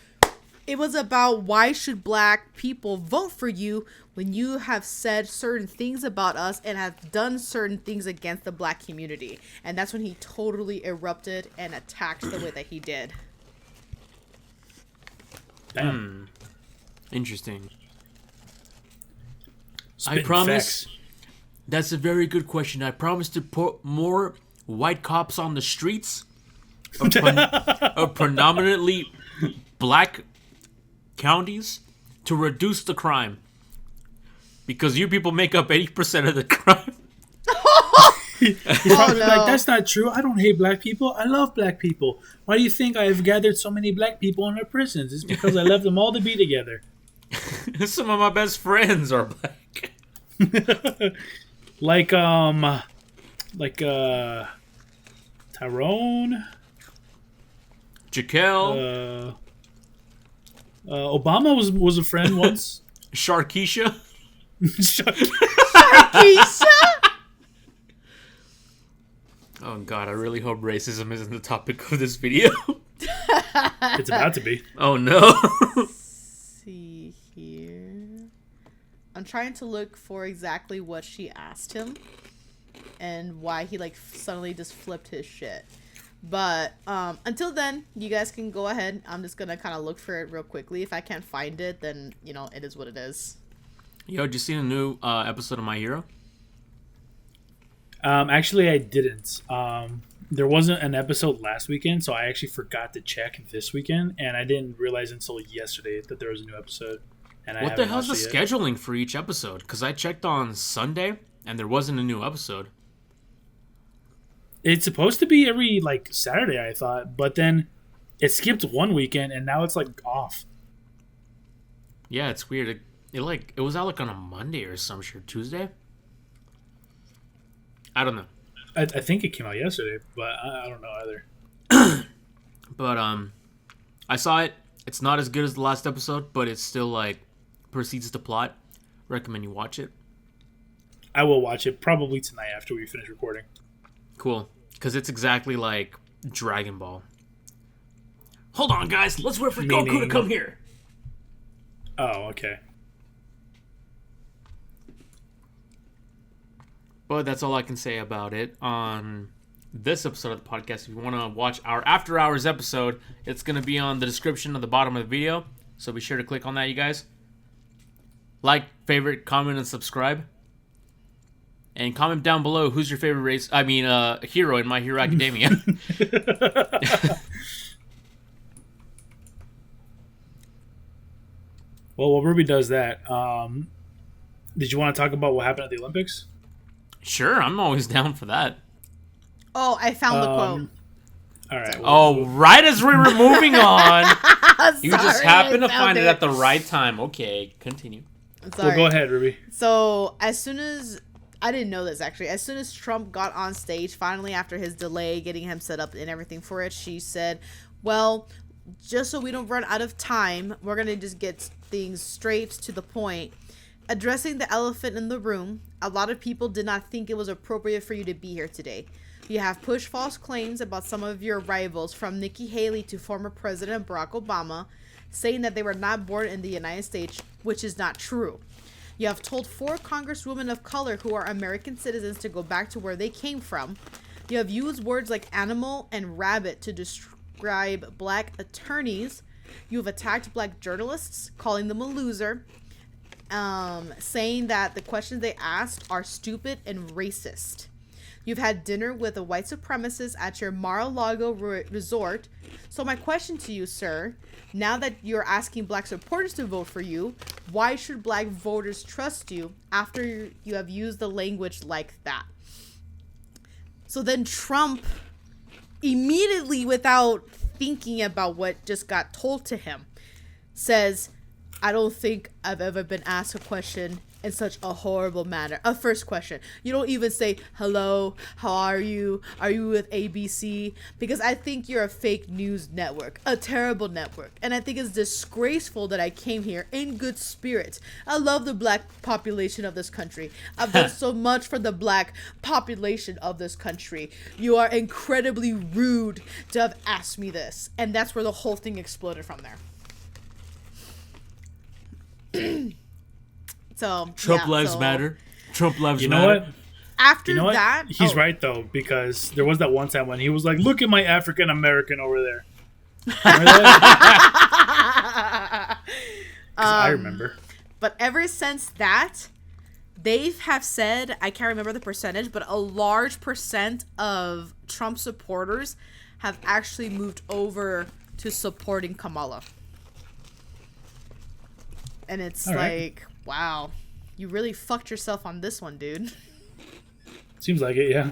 It was about why should black people vote for you when you have said certain things about us and have done certain things against the black community. And that's when he totally erupted and attacked the way that he did. Damn. Interesting. Spitting I promise. facts. That's a very good question. I promise to put more white cops on the streets of predominantly black counties to reduce the crime. Because you people make up 80% of the crime. He's probably no. like, that's not true. I don't hate black people. I love black people. Why do you think I've gathered so many black people in our prisons? It's because I left them all to be together. Some of my best friends are black. like Tyrone, Jaquel, Obama was a friend once. Sharkeisha. Keisha? Oh god, I really hope racism isn't the topic of this video. It's about to be. Oh no. See here. I'm trying to look for exactly what she asked him and why he like suddenly just flipped his shit. But until then, you guys can go ahead. I'm just gonna kind of look for it real quickly. If I can't find it, then you know it is what it is. Yo, did you see a new episode of My Hero? Actually, I didn't. There wasn't an episode last weekend, so I actually forgot to check this weekend, and I didn't realize until yesterday that there was a new episode. And What the hell's the scheduling for each episode? Because I checked on Sunday, and there wasn't a new episode. It's supposed to be every like Saturday, I thought, but then it skipped one weekend, and now it's like off. Yeah, it's weird. It was out like on a Monday or some shit. Tuesday? I don't know. I think it came out yesterday, but I don't know either. But I saw it. It's not as good as the last episode, but it's still like proceeds the plot. Recommend you watch it. I will watch it probably tonight after we finish recording. Cool, because it's exactly like Dragon Ball. Hold on, guys. Let's wait for Goku to come here. Oh, okay. But that's all I can say about it on this episode of the podcast. If you want to watch our After Hours episode, it's going to be on the description at the bottom of the video. So be sure to click on that, you guys. Like, favorite, comment, and subscribe. And comment down below who's your favorite hero in My Hero Academia. Well, while Ruby does that, did you want to talk about what happened at the Olympics? Sure, I'm always down for that. Oh, I found the quote. All right. Oh, right as we were moving on, you just Sorry, happened to I found find it at the right time. Okay, continue. Sorry. Well, go ahead, Ruby. So as soon as I didn't know this actually, as soon as Trump got on stage, finally after his delay getting him set up and everything for it, she said, "Well, just so we don't run out of time, we're gonna just get things straight to the point. Addressing the elephant in the room, a lot of people did not think it was appropriate for you to be here today. You have pushed false claims about some of your rivals, from Nikki Haley to former President Barack Obama, saying that they were not born in the United States, which is not true. You have told 4 congresswomen of color who are American citizens to go back to where they came from. You have used words like animal and rabbit to describe black attorneys. You have attacked black journalists, calling them a loser, saying that the questions they asked are stupid and racist. You've had dinner with a white supremacist at your Mar-a-Lago resort. So my question to you, sir, now that you're asking black supporters to vote for you, why should black voters trust you after you have used the language like that?" So then Trump, immediately without thinking about what just got told to him, says, "I don't think I've ever been asked a question in such a horrible manner. A first question. You don't even say, 'Hello, how are you? Are you with ABC?' Because I think you're a fake news network, a terrible network. And I think it's disgraceful that I came here in good spirits. I love the black population of this country. I've done so much for the black population of this country. You are incredibly rude to have asked me this." And that's where the whole thing exploded from there. So Trump lives matter. Trump lives matter. You know what? After that, he's right though, because there was that one time when he was like, "Look at my African American over there." I remember. But ever since that, they have said, I can't remember the percentage, but a large percent of Trump supporters have actually moved over to supporting Kamala. And it's wow, you really fucked yourself on this one, dude. Seems like it, yeah.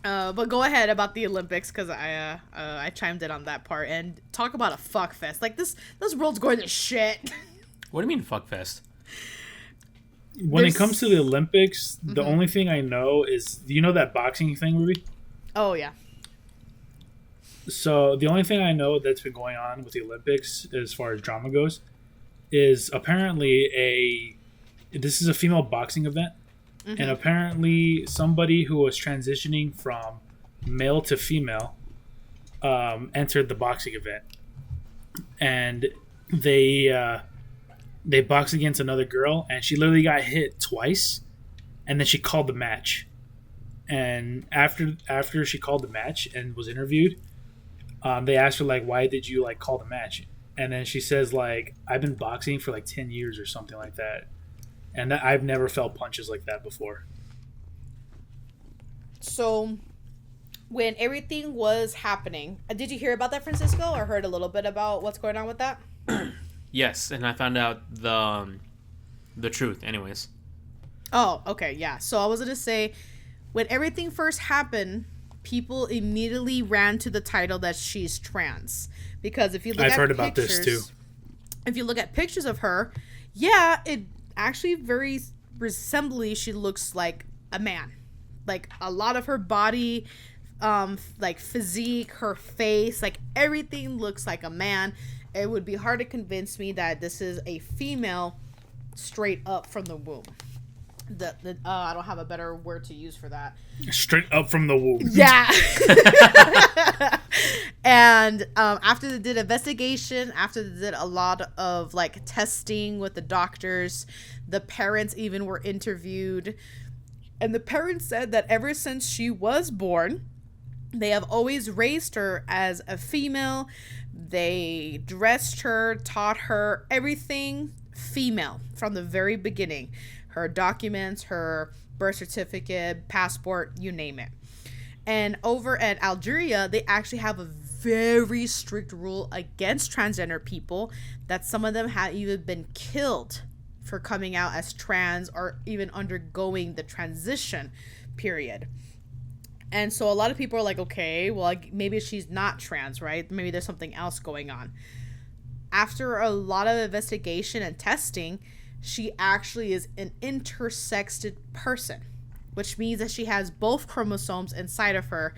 But go ahead about the Olympics, because I chimed in on that part, and talk about a fuck fest. Like this world's going to shit. What do you mean fuck fest? When it comes to the Olympics, the only thing I know is, do you know that boxing thing, Ruby? Oh yeah. So the only thing I know that's been going on with the Olympics, as far as drama goes, is apparently this is a female boxing event. And apparently somebody who was transitioning from male to female entered the boxing event. And they boxed against another girl, and she literally got hit twice, and then she called the match. And after she called the match and was interviewed, they asked her, like, why did you, like, call the match? And then she says, like, I've been boxing for like 10 years or something like that. And I've never felt punches like that before. So, when everything was happening, did you hear about that, Francisco, or heard a little bit about what's going on with that? Yes, and I found out the truth, anyways. Oh, okay, yeah. So I was gonna say, when everything first happened, people immediately ran to the title that she's trans, because if you look, I've heard about this too. If you look at pictures of her, yeah, it actually very resembly she looks like a man. Like a lot of her body, like physique, her face, like everything looks like a man. It would be hard to convince me that this is a female straight up from the womb. I don't have a better word to use for that. Straight up from the womb. Yeah. And after they did investigation, after they did a lot of like testing with the doctors, the parents even were interviewed. And the parents said that ever since she was born, they have always raised her as a female. They dressed her, taught her everything female from the very beginning. Her documents, her birth certificate, passport, you name it. And over at Algeria, they actually have a very strict rule against transgender people, that some of them have even been killed for coming out as trans or even undergoing the transition period. And so a lot of people are like, okay, well, maybe she's not trans, right? Maybe there's something else going on. After a lot of investigation and testing, she actually is an intersexed person, which means that she has both chromosomes inside of her,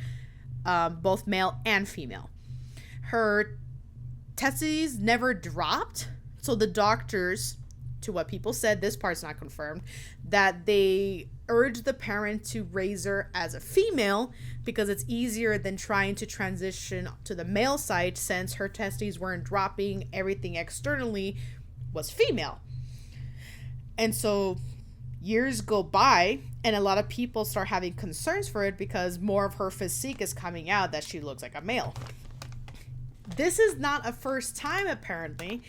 both male and female. Her testes never dropped, so the doctors, to what people said, this part's not confirmed, that they urged the parent to raise her as a female because it's easier than trying to transition to the male side, since her testes weren't dropping, everything externally was female. And so years go by, and a lot of people start having concerns for it because more of her physique is coming out that she looks like a male. This is not a first time, apparently,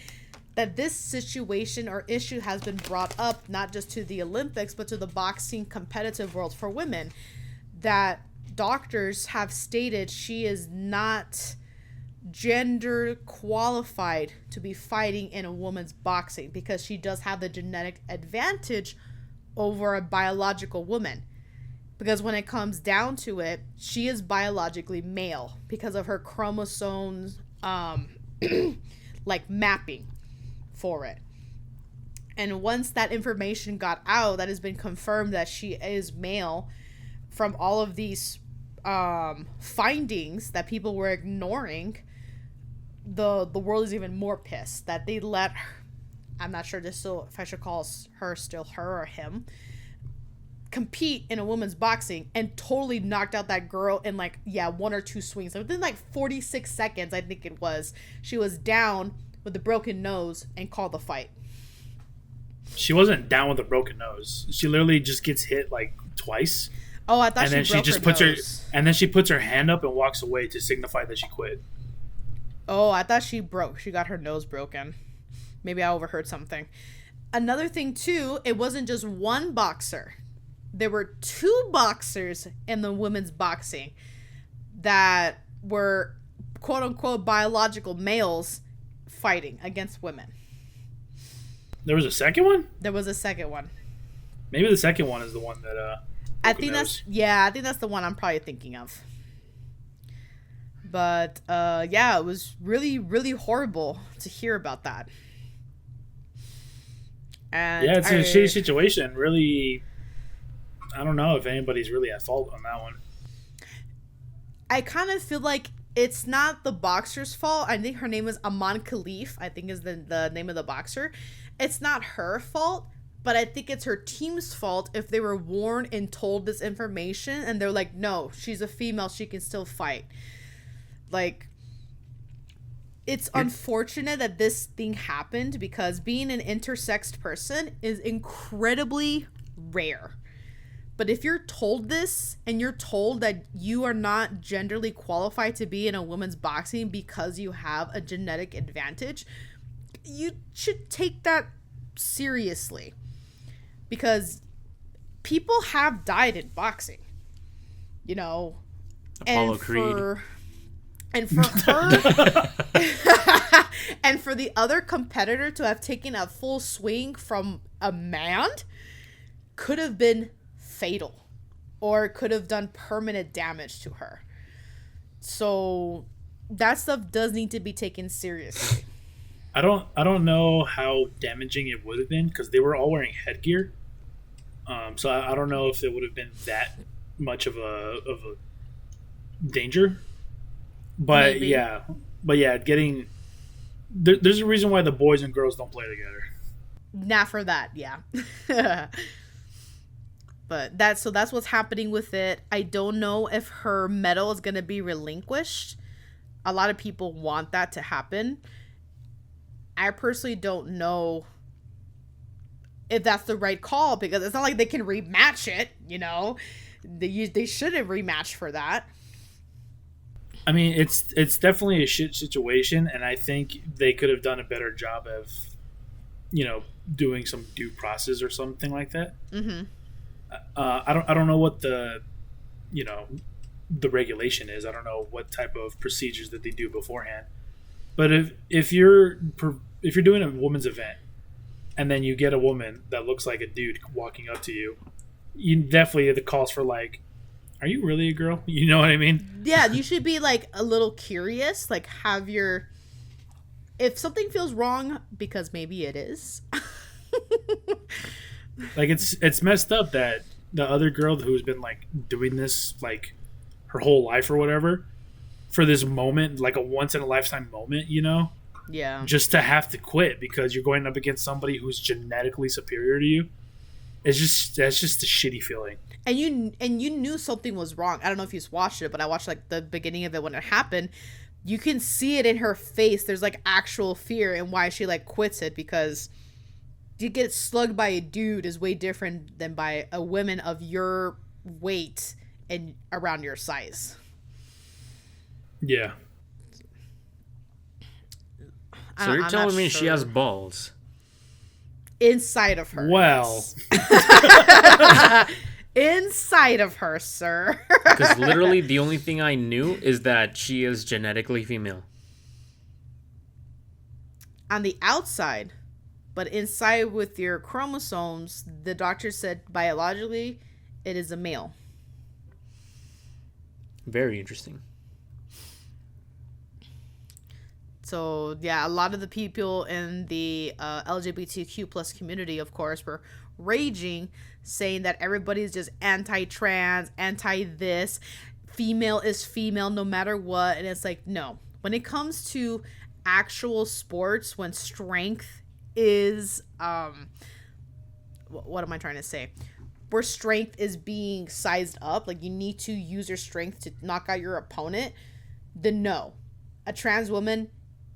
that this situation or issue has been brought up, not just to the Olympics, but to the boxing competitive world for women, that doctors have stated she is not gender qualified to be fighting in a woman's boxing because she does have the genetic advantage over a biological woman. Because when it comes down to it, she is biologically male because of her chromosomes, like mapping for it. And once that information got out, that has been confirmed that she is male from all of these findings that people were ignoring, the world is even more pissed that they let her, I'm not sure if I should call her still her or him, compete in a women's boxing, and totally knocked out that girl in like, 1 or 2 swings. Within like 46 seconds, I think it was, she was down with a broken nose and call the fight. She wasn't down with a broken nose. She literally just gets hit like twice. Oh, I thought and then she broke just her puts nose. her and then she puts her hand up and walks away to signify that she quit. Oh, I thought she got her nose broken. Maybe I overheard something. Another thing too, it wasn't just one boxer. There were 2 boxers in the women's boxing that were quote unquote biological males fighting against women. There was a second one? There was a second one. Maybe the second one is the one that I think that's the one I'm probably thinking of. But yeah, it was really, really horrible to hear about that. And yeah, it's a shitty situation. Really, I don't know if anybody's really at fault on that one. I kind of feel like it's not the boxer's fault. I think her name is Aman Khalif, I think is the name of the boxer. It's not her fault, but I think it's her team's fault if they were warned and told this information and they're like, no, she's a female, she can still fight. Like, it's unfortunate that this thing happened because being an intersexed person is incredibly rare. But if you're told this and you're told that you are not genderly qualified to be in a women's boxing because you have a genetic advantage, you should take that seriously. Because people have died in boxing. You know, Apollo Creed. And for her and for the other competitor to have taken a full swing from a man could have been fatal or could have done permanent damage to her. So that stuff does need to be taken seriously. I don't know how damaging it would have been because they were all wearing headgear. So I don't know if it would have been that much of a danger. But Maybe. yeah, getting there's a reason why the boys and girls don't play together. Not for that, yeah. But that's what's happening with it. I don't know if her medal is going to be relinquished. A lot of people want that to happen. I personally don't know if that's the right call because it's not like they can rematch it, you know. They shouldn't rematch for that. I mean, it's definitely a shit situation, and I think they could have done a better job of, you know, doing some due process or something like that. Mm-hmm. I don't know what the regulation is. I don't know what type of procedures that they do beforehand. But if you're doing a women's event, and then you get a woman that looks like a dude walking up to you, you definitely have the calls for like, are you really a girl? You know what I mean? Yeah, you should be like a little curious, like if something feels wrong, because maybe it is. Like it's messed up that the other girl who's been like doing this like her whole life or whatever, for this moment, like a once in a lifetime moment, you know? Yeah. Just to have to quit because you're going up against somebody who's genetically superior to you. That's just a shitty feeling. And you knew something was wrong. I don't know if you've watched it, but I watched like the beginning of it when it happened. You can see it in her face. There's like actual fear and why she like quits it, because you get slugged by a dude is way different than by a woman of your weight and around your size. Yeah. So you're telling me she has balls inside of her? Well, inside of her, sir. Because literally the only thing I knew is that she is genetically female. On the outside, but inside with your chromosomes, the doctor said biologically it is a male. Very interesting. So yeah, a lot of the people in the LGBTQ plus community, of course, were raging, saying that everybody's just anti-trans, anti-this, female is female no matter what. And it's like, no. When it comes to actual sports, when strength is, what am I trying to say? Where strength is being sized up, like you need to use your strength to knock out your opponent, then no. A trans woman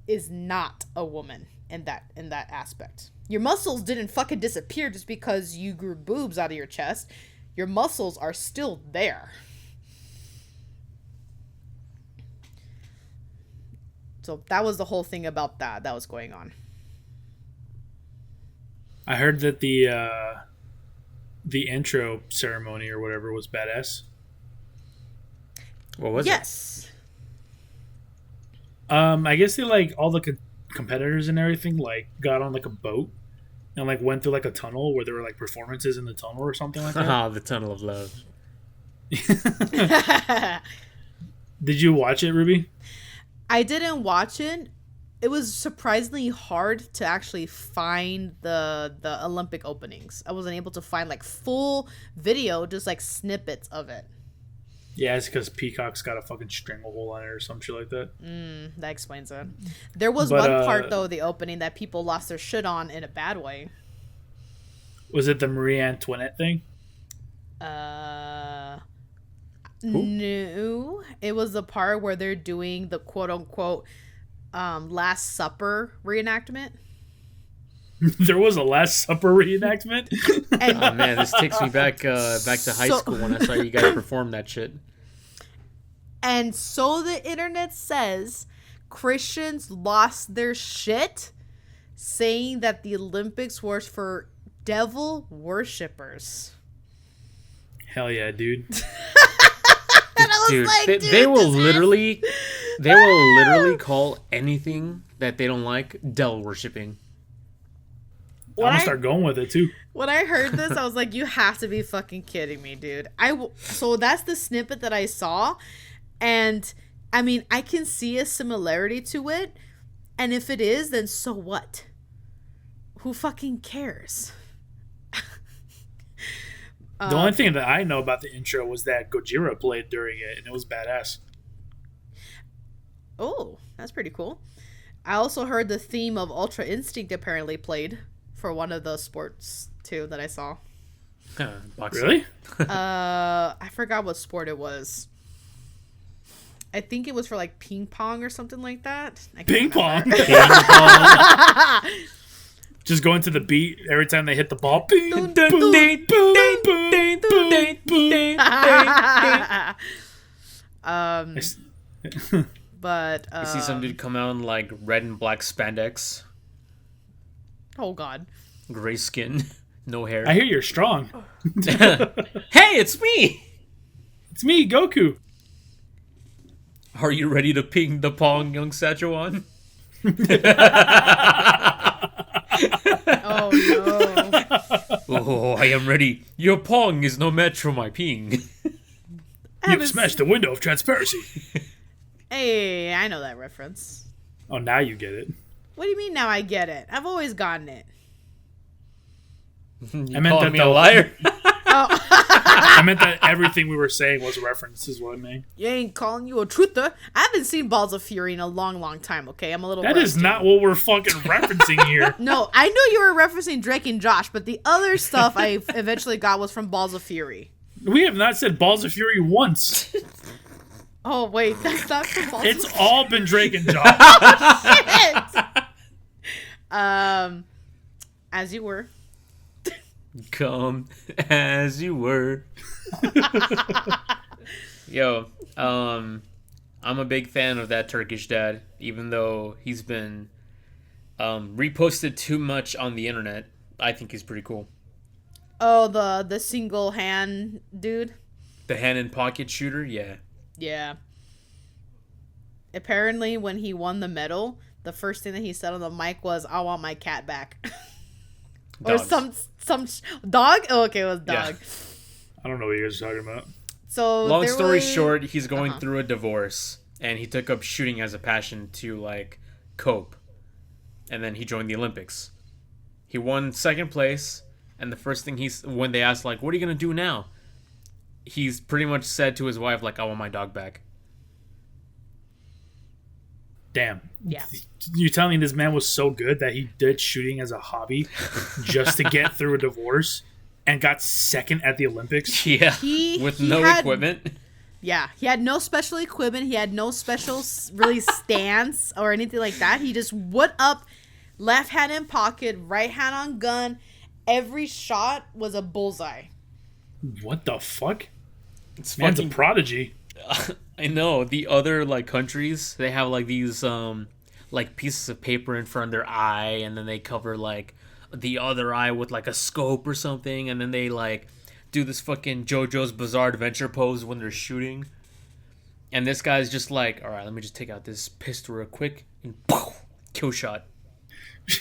is not a woman in that aspect. Your muscles didn't fucking disappear just because you grew boobs out of your chest. Your muscles are still there. So that was the whole thing about that was going on. I heard that the intro ceremony or whatever was badass. What was it? I guess they like all the competitors and everything like got on like a boat and like went through like a tunnel where there were like performances in the tunnel or something like that. Oh, the tunnel of love. Did you watch it, Ruby? I didn't watch it. It was surprisingly hard to actually find the Olympic openings. I wasn't able to find like full video, just like snippets of it. Yeah, it's because Peacock's got a fucking stranglehold on it or some shit like that. That explains it. There was one part though, the opening, that people lost their shit on in a bad way. Was it the Marie Antoinette thing? No, it was the part where they're doing the quote unquote Last Supper reenactment. There was a Last Supper reenactment. Oh man, this takes me back to high school when I saw you guys perform that shit. And so the internet says Christians lost their shit, saying that the Olympics was for devil worshippers. Hell yeah, dude. Dude, they will literally call anything that they don't like devil worshipping. I'm gonna start going with it too. When I heard this, I was like, "You have to be fucking kidding me, dude!" So that's the snippet that I saw, and I mean, I can see a similarity to it, and if it is, then so what? Who fucking cares? The only thing that I know about the intro was that Gojira played during it, and it was badass. Oh, that's pretty cool. I also heard the theme of Ultra Instinct apparently played for one of the sports too that I saw. Boxing. Really? I forgot what sport it was. I think it was for like ping pong or something like that. Ping pong. Just going to the beat every time they hit the ball. Ping, but you see some dude come out in like red and black spandex. Oh god. Gray skin, no hair. I hear you're strong. Hey, it's me. It's me, Goku. Are you ready to ping the pong, young Sachuan? Oh no. Oh, I am ready. Your pong is no match for my ping. You've smashed the window of transparency. Hey, I know that reference. Oh, now you get it. What do you mean now I get it? I've always gotten it. I meant that me a liar? I meant that everything we were saying was a reference, is what I mean. You ain't calling you a truther. I haven't seen Balls of Fury in a long, long time, okay? I'm a little That is not what we're fucking referencing here. No, I knew you were referencing Drake and Josh, but the other stuff I eventually got was from Balls of Fury. We have not said Balls of Fury once. Oh, wait, that's not from Balls of Fury. It's all been Drake and Josh. Oh, shit! As you were. Come as you were. Yo, I'm a big fan of that Turkish dad, even though he's been reposted too much on the internet. I think he's pretty cool. Oh, the single hand dude? The hand in pocket shooter? Yeah. Yeah. Apparently, when he won the medal, the first thing that he said on the mic was, "I want my cat back." Or some dog? Oh, okay, it was dog. Yeah. I don't know what you guys are talking about. So long story short, he's going through a divorce, and he took up shooting as a passion to like cope. And then he joined the Olympics. He won second place, and the first thing when they asked like, "What are you gonna do now?" He's pretty much said to his wife like, "I want my dog back." Damn. Yeah. You're telling me this man was so good that he did shooting as a hobby just to get through a divorce and got second at the Olympics? Yeah. With no equipment. Yeah, he had no special equipment. He had no special really stance or anything like that. He just went up, left hand in pocket, right hand on gun. Every shot was a bullseye. What the fuck? It's Man's fucking a prodigy. I know. The other like countries, they have like these like pieces of paper in front of their eye, and then they cover like the other eye with like a scope or something, and then they like do this fucking JoJo's Bizarre Adventure pose when they're shooting. And this guy's just like, all right, let me just take out this pistol real quick and poof, kill shot.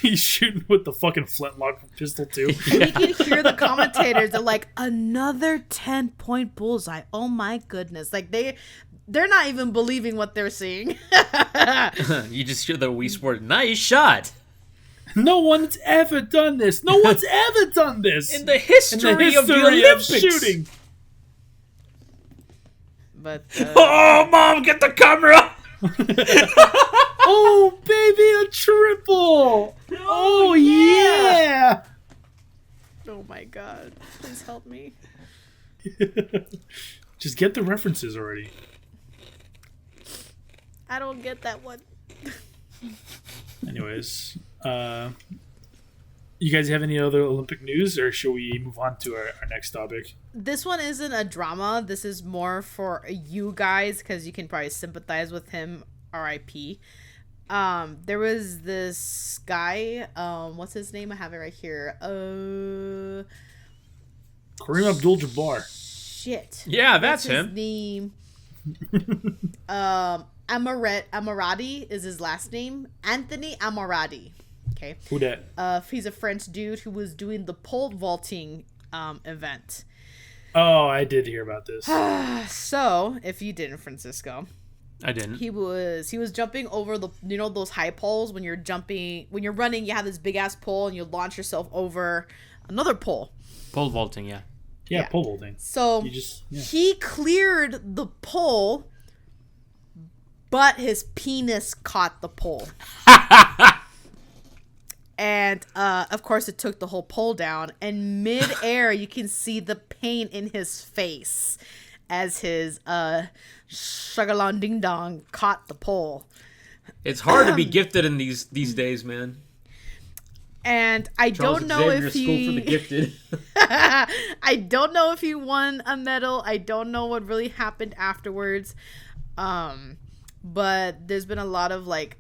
He's shooting with the fucking flintlock pistol too. And you can hear the commentators. They're like, another 10-point bullseye. Oh my goodness! Like they're not even believing what they're seeing. You just hear the Wii Sport, nice shot. No one's ever done this. No one's ever done this In the history of the Olympics. shooting. But Oh, Mom, get the camera. Oh, baby, a triple. Oh, yeah. oh my god! Please help me. Just get the references already. I don't get that one. Anyways, you guys have any other Olympic news, or should we move on to our next topic? This one isn't a drama. This is more for you guys because you can probably sympathize with him. R.I.P. There was this guy. What's his name? I have it right here. Kareem Abdul-Jabbar. Shit. Yeah, that's What's him. His name. Amorati is his last name. Anthony Amorati. Okay. Who that? He's a French dude who was doing the pole vaulting event. Oh, I did hear about this. So, if you didn't, Francisco, I didn't. he was jumping over the those high poles when you're running. You have this big ass pole and you launch yourself over another pole. Pole vaulting, yeah. Yeah, pole vaulting. So Yeah. he cleared the pole, but his penis caught the pole. And of course it took the whole pole down, and mid-air you can see the pain in his face as his shagalon ding dong caught the pole. It's hard to be gifted in these days, man. And I Charles don't know Xavier if School for the he Gifted. I don't know if he won a medal. I don't know what really happened afterwards. But there's been a lot of like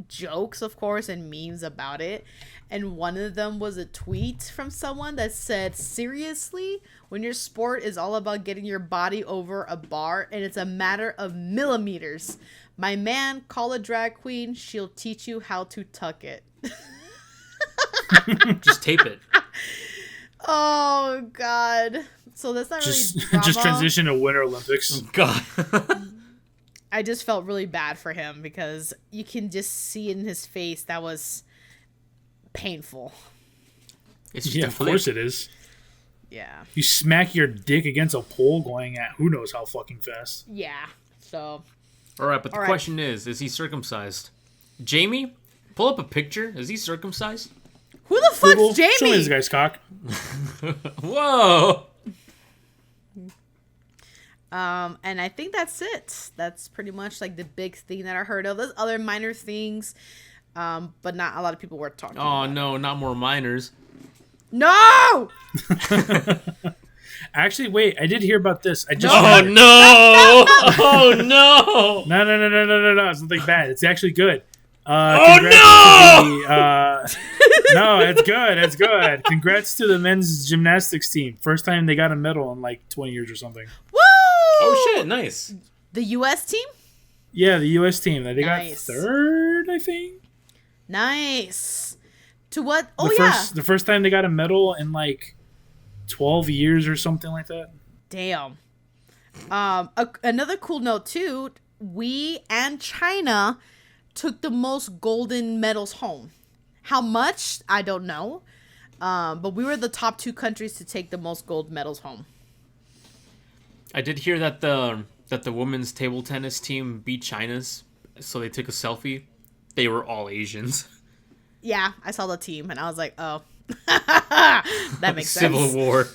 jokes, of course, and memes about it. And one of them was a tweet from someone that said, seriously, when your sport is all about getting your body over a bar and it's a matter of millimeters, my man, call a drag queen, she'll teach you how to tuck it. Just tape it. Oh god. So that's not Just really drama. just transition to Winter Olympics. God. I just felt really bad for him because you can just see in his face that was painful. It's just Yeah, a of flick. course it is. Yeah. You smack your dick against a pole going at who knows how fucking fast. Yeah. So All right, but the All right. question is he circumcised? Jamie, pull up a picture. Is he circumcised? who the fuck's Google, show me this Jamie? guy's cock. Whoa. And I think that's it. That's pretty much like the big thing that I heard of. There's other minor things, but not a lot of people were talking Oh about. no, not more minors. No! Actually, wait, I did hear about this. I just Oh heard it. no! Oh no! No, it's nothing bad. It's actually good. Oh no! No, it's good. It's good. Congrats to the men's gymnastics team. First time they got a medal in like 20 years or something. Woo! Oh shit! Nice. The U.S. team? Yeah, the U.S. team. They Nice. got third, I think. Nice. To what? Oh, The first time they got a medal in like 12 years or something like that. Damn. Another cool note, too. We and China took the most golden medals home. How much? I don't know. But we were the top 2 countries to take the most gold medals home. I did hear that the women's table tennis team beat China's, so they took a selfie. They were all Asians. Yeah, I saw the team and I was like, oh. That makes Civil sense. War.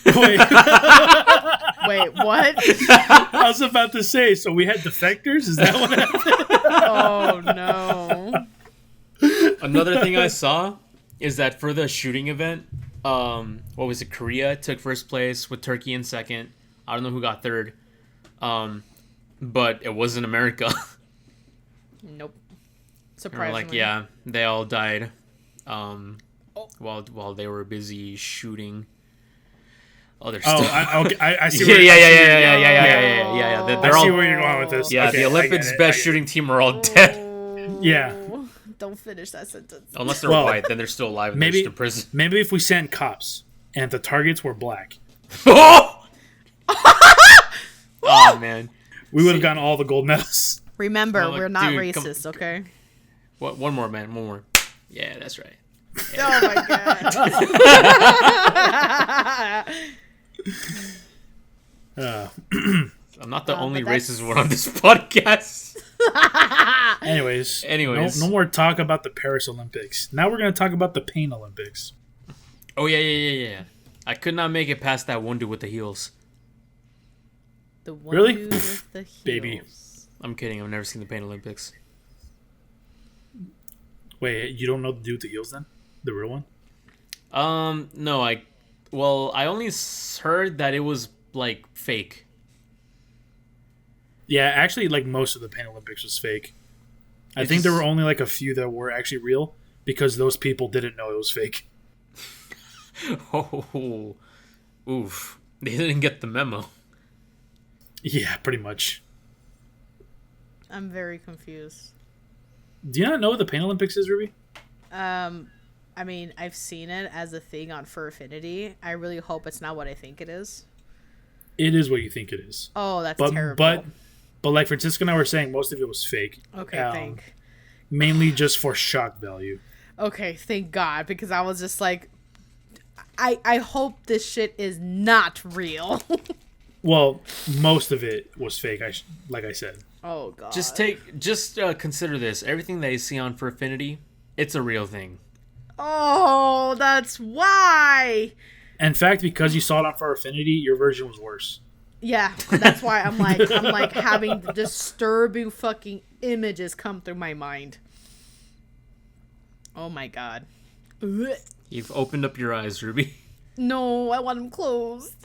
Wait. Wait, what? I was about to say, so we had defectors? Is that what happened? Oh, no. Another thing I saw is that for the shooting event, what was it? Korea took first place with Turkey in second. I don't know who got third. But it wasn't America. Nope. And Surprisingly. we're like, yeah, they all died. While they were busy shooting other stuff. I see. Yeah. They're I see all. where you're going with this. Yeah, Okay, the Olympics best shooting team are all dead. Yeah. Don't finish that sentence. Unless they're white, then they're still alive and they're Maybe just in prison. maybe if we sent cops and the targets were black, Oh man. we would have gotten all the gold medals. Remember, Well, like, we're not dude, racist, okay? What? One more, man. One more. Yeah, that's right. Oh my god. I'm not the only but that's- racist one on this podcast. Anyways, Anyways. no more talk about the Paris Olympics. Now we're gonna talk about the Pain Olympics. Oh yeah. I could not make it past that one dude with the heels. The one Really? dude with the heels. Baby. I'm kidding. I've never seen the Pain Olympics. Wait, you don't know the dude with the heels then? The real one? No, I only heard that it was like fake. Yeah, actually, like most of the Pain Olympics was fake. I It's think there just- were only like a few that were actually real because those people didn't know it was fake. Oh, oof! They didn't get the memo. Yeah, pretty much. I'm very confused. Do you not know what the Pain Olympics is, Ruby? I mean, I've seen it as a thing on Fur Affinity. I really hope it's not what I think it is. It is what you think it is. Oh, that's But terrible. but like Francisco and I were saying, most of it was fake. Okay, thank. Mainly just for shock value. Okay, thank God, because I was just like, I hope this shit is not real. Well, most of it was fake. Like I said. Oh God. Just consider this. Everything that you see on For Affinity, it's a real thing. Oh, that's why. In fact, because you saw it on For Affinity, your version was worse. Yeah, that's why I'm like having the disturbing fucking images come through my mind. Oh my God. Ugh. You've opened up your eyes, Ruby. No, I want them closed.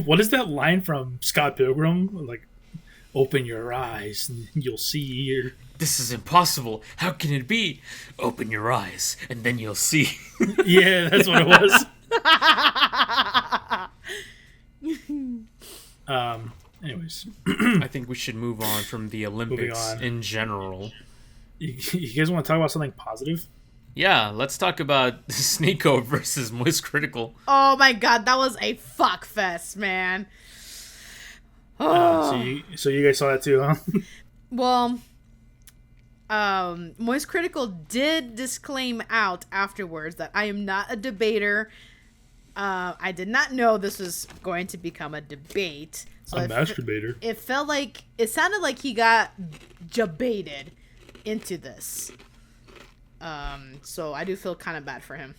What is that line from Scott Pilgrim? Like, open your eyes and you'll see your... This is impossible. How can it be? Open your eyes, and then you'll see. Yeah, that's what it was. Anyways, I think we should move on from the Olympics on. in general. you guys want to talk about something positive? Yeah, let's talk about Sneeko versus Moist Critical. Oh my God, that was a fuck fest, man. So you guys saw that too, huh? Well, Moist Critical did disclaim out afterwards that I am not a debater. I did not know this was going to become a debate. So A masturbator. it sounded like he got debated into this. So I do feel kind of bad for him.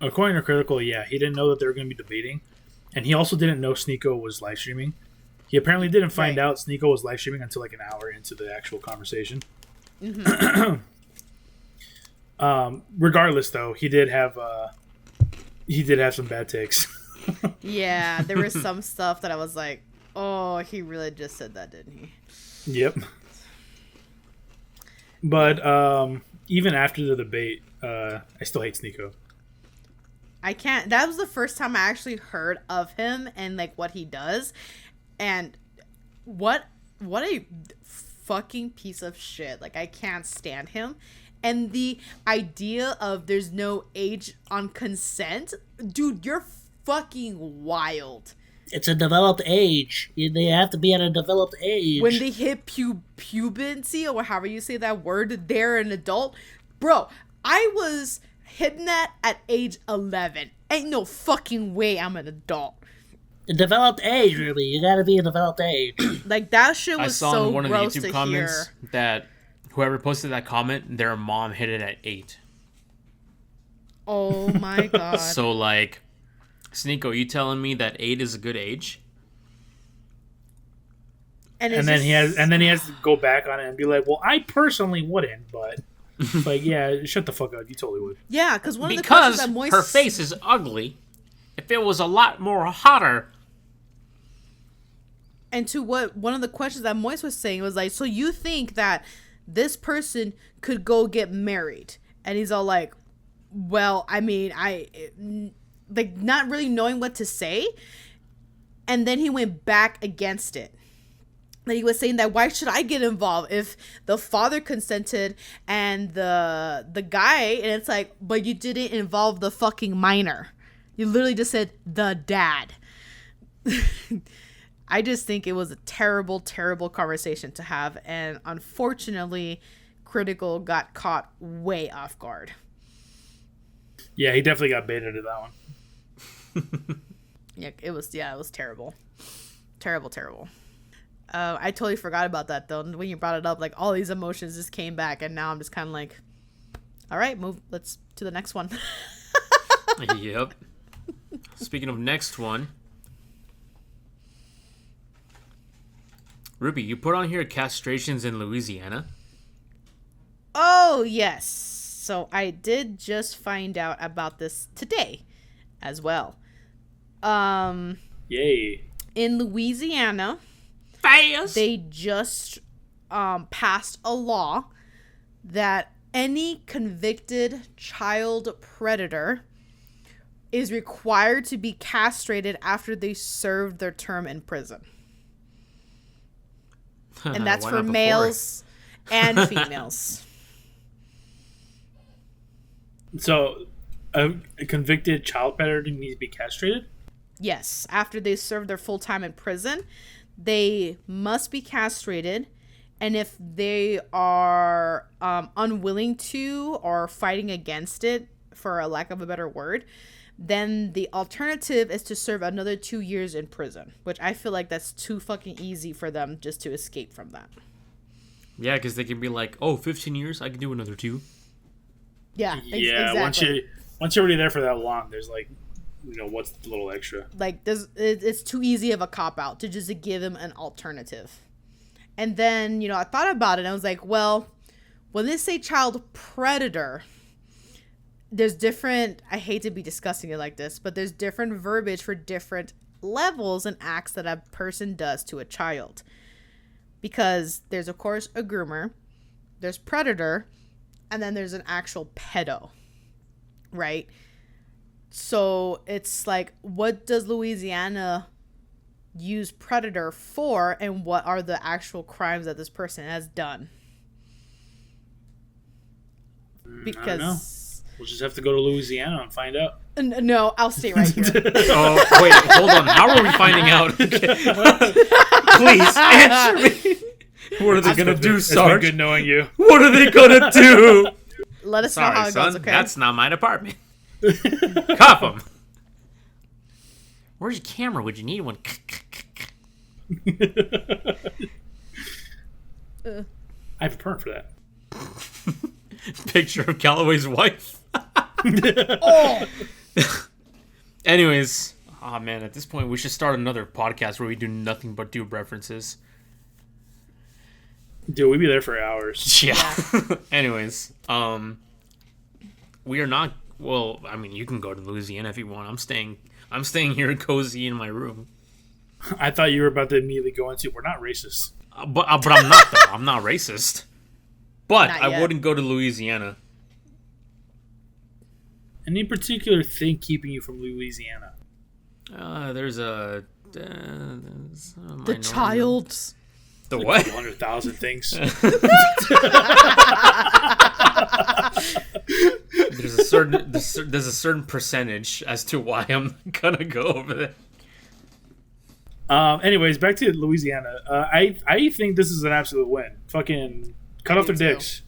According to Critical, yeah, he didn't know that they were going to be debating, and he also didn't know Sneeko was live streaming. He apparently didn't find Right. out Sneeko was live streaming until like an hour into the actual conversation. Regardless, though, he did have some bad takes. Yeah, there was some stuff that I was like, oh, he really just said that, didn't he? Yep. But even after the debate, I still hate Sneeko. I can't. That was the first time I actually heard of him and like what he does, and what a fucking piece of shit. Like I can't stand him, and the idea of there's no age on consent, dude. You're fucking wild. It's a developed age. They have to be at a developed age. When they hit puberty or however you say that word, they're an adult, bro. I was hitting that at age 11. Ain't no fucking way I'm an adult. a developed age, Ruby. You gotta be a developed age. Like that shit I was saw so in one of the gross YouTube to comments hear. that whoever posted that comment, their mom hit it at 8. Oh my god. So like, Sneeko, you telling me that 8 is a good age? And then he has to go back on it and be like, "Well, I personally wouldn't, but like, yeah, shut the fuck up. You totally would." Yeah, because one of the questions that Moist... her face is ugly. If it was a lot more hotter. And to what one of the questions that Moist was saying was like, so you think that this person could go get married? And he's all like, well, I mean, like not really knowing what to say. And then he went back against it. And he was saying that why should I get involved if the father consented and the guy, and it's like, but you didn't involve the fucking minor. You literally just said the dad. I just think it was a terrible, terrible conversation to have. And unfortunately, Critical got caught way off guard. Yeah, he definitely got baited at that one. It was terrible. Terrible, terrible. I totally forgot about that, though. When you brought it up, like, all these emotions just came back. And now I'm just kind of like, all right, let's to the next one. Yep. Speaking of next one. Ruby, you put on here castrations in Louisiana? Oh, yes. So I did just find out about this today as well. Yay. In Louisiana, they just passed a law that any convicted child predator is required to be castrated after they served their term in prison. And that's for males and females. So, a convicted child predator needs to be castrated? Yes. After they serve their full time in prison, they must be castrated. And if they are unwilling to or fighting against it, for a lack of a better word, then the alternative is to serve another 2 years in prison, which I feel like that's too fucking easy for them just to escape from that. Yeah, because they can be like, oh, 15 years? I can do another 2. Yeah, yeah. Exactly. Once you're already there for that long, there's like, what's the little extra? Like, it's too easy of a cop-out to just give them an alternative. And then, I thought about it, and I was like, well, when they say child predator, there's different, I hate to be discussing it like this, but there's different verbiage for different levels and acts that a person does to a child. Because there's, of course, a groomer, there's predator, and then there's an actual pedo, right? So it's like, what does Louisiana use predator for, and what are the actual crimes that this person has done? Because I don't know. We'll just have to go to Louisiana and find out. No, I'll stay right here. Oh, wait, hold on. How are we finding out? Please answer me. What are they going to do, Sarge? It's been good knowing you. What are they going to do? Let us know how it goes, okay? That's not my department. Cuff him. Where's your camera? Would you need one? I have a permit for that. Picture of Calloway's wife. Oh! Anyways, man, at this point we should start another podcast where we do nothing but do references. Dude, we'd be there for hours. Yeah. Anyways, we are not. Well, I mean, you can go to Louisiana if you want. I'm staying here cozy in my room. I thought you were about to immediately go into, we're not racist. But I'm not, though. I'm not racist. But Not I yet. wouldn't go to Louisiana. Any particular thing keeping you from Louisiana? There's a The child. The what? 200,000 things. There's a certain percentage as to why I'm gonna go over there. Anyways, back to Louisiana. I think this is an absolute win. Fucking cut off their dicks.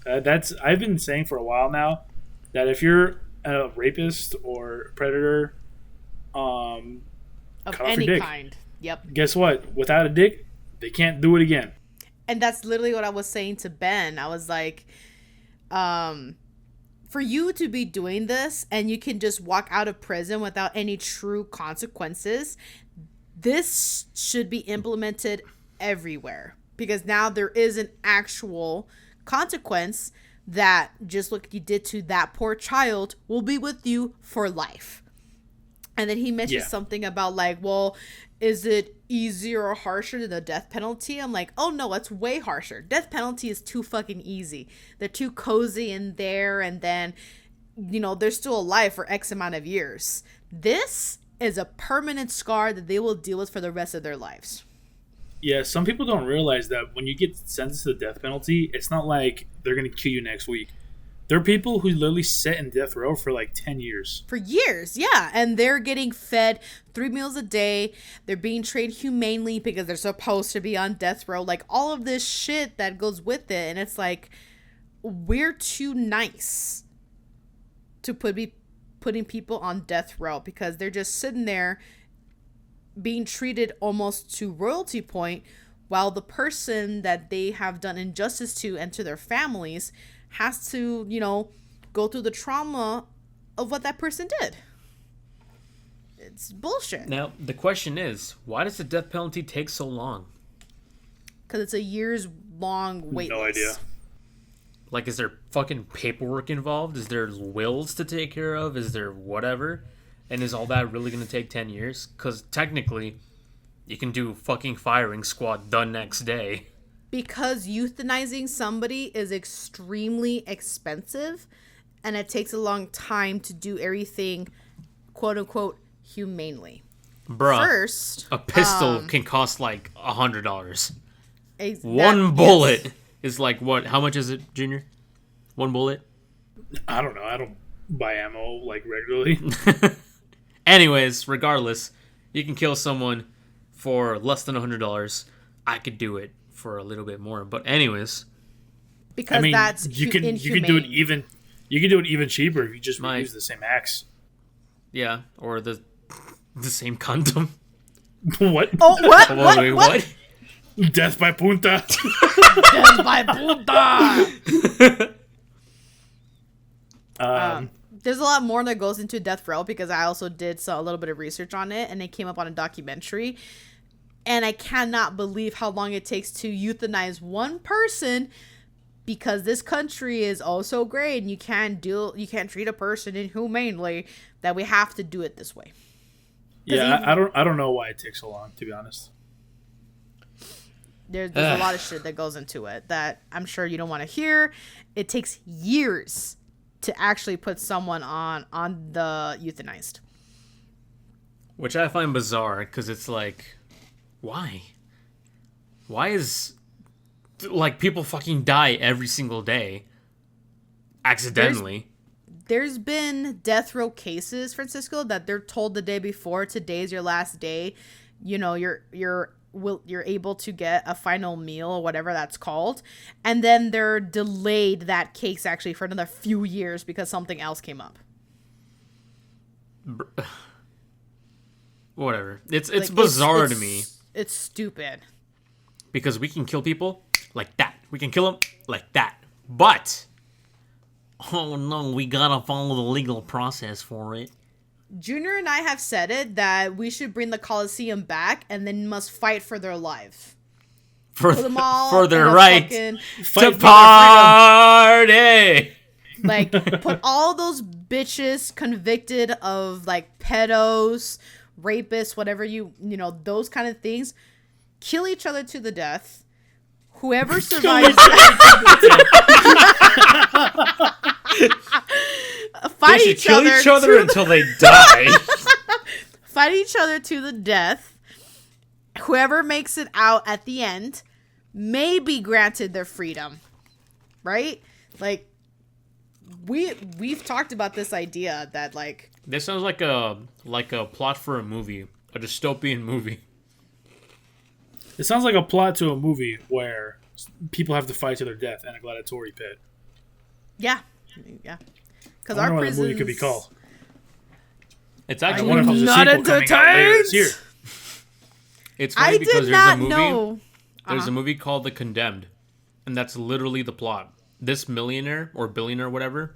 I've been saying for a while now that if you're a rapist or predator, Of cut off any your dick. kind. Yep. Guess what? Without a dick, they can't do it again. And that's literally what I was saying to Ben. I was like, for you to be doing this and you can just walk out of prison without any true consequences, this should be implemented everywhere, because now there is an actual consequence that, just like you did to that poor child, will be with you for life. And then he mentioned something about like, well, is it easier or harsher than the death penalty? I'm like, oh no, it's way harsher. Death penalty is too fucking easy. They're too cozy in there, and then, you know, they're still alive for X amount of years. This is a permanent scar that they will deal with for the rest of their lives. Yeah, some people don't realize that when you get sentenced to the death penalty, it's not like they're going to kill you next week. There are people who literally sit in death row for like 10 years. For years, yeah. And they're getting fed 3 meals a day. They're being treated humanely because they're supposed to be on death row. Like, all of this shit that goes with it. And it's like, we're too nice to be putting people on death row, because they're just sitting there being treated almost to royalty point, while the person that they have done injustice to and to their families has to, you know, go through the trauma of what that person did. It's bullshit. Now, the question is, why does the death penalty take so long? Because it's a years-long wait No list. idea. Like, is there fucking paperwork involved? Is there wills to take care of? Is there whatever? And is all that really going to take 10 years? Because technically, you can do fucking firing squad done next day. Because euthanizing somebody is extremely expensive, and it takes a long time to do everything, quote-unquote, humanely. Bruh, First, a pistol can cost like $100. That- One bullet is like what? How much is it, Junior? One bullet? I don't know. I don't buy ammo like regularly. Anyways, regardless, you can kill someone for less than $100. I could do it for a little bit more, but anyways, Because I mean, that's you can inhumane. do it even cheaper if you just reuse the same axe. yeah, or the same condom. What? Oh, what? Wait, What? Death by punta. Death by puta. There's a lot more that goes into death row, because I also did a little bit of research on it, and it came up on a documentary. And I cannot believe how long it takes to euthanize one person, because this country is oh so great, and you can't treat a person inhumanely, that we have to do it this way. Yeah, I don't know why it takes so long, to be honest. There's a lot of shit that goes into it that I'm sure you don't want to hear. It takes years to actually put someone on the euthanized. Which I find bizarre, because it's like, why? Why is, like, people fucking die every single day accidentally? There's been death row cases, Francisco, that they're told the day before, today's your last day. You know, you're able to get a final meal or whatever that's called, and then they're delayed that case actually for another few years because something else came up. Whatever. It's Like, bizarre to me. It's stupid. Because we can kill people like that. We can kill them like that. But, oh no, we gotta follow the legal process for it. Junior and I have said it that we should bring the Coliseum back and then must fight for their lives. For, Put them all for their in a right fucking- to party! Like, put all those bitches convicted of, like, pedos, rapists, whatever you know, those kind of things. Kill each other to the death. Whoever survives... They should kill each other until they die. Fight each other to the death. Whoever makes it out at the end may be granted their freedom. Right? Like, we've talked about this idea that, like... This sounds like a plot for a movie. A dystopian movie. It sounds like a plot to a movie where people have to fight to their death in a gladiatorial pit. Yeah. Yeah. Because I our wonder what the prisons... movie could be called. It's I actually wonder if there's a Not sequel coming out later this year. it's funny I because did there's not a movie. know. There's a movie called The Condemned, and that's literally the plot. This millionaire or billionaire, whatever,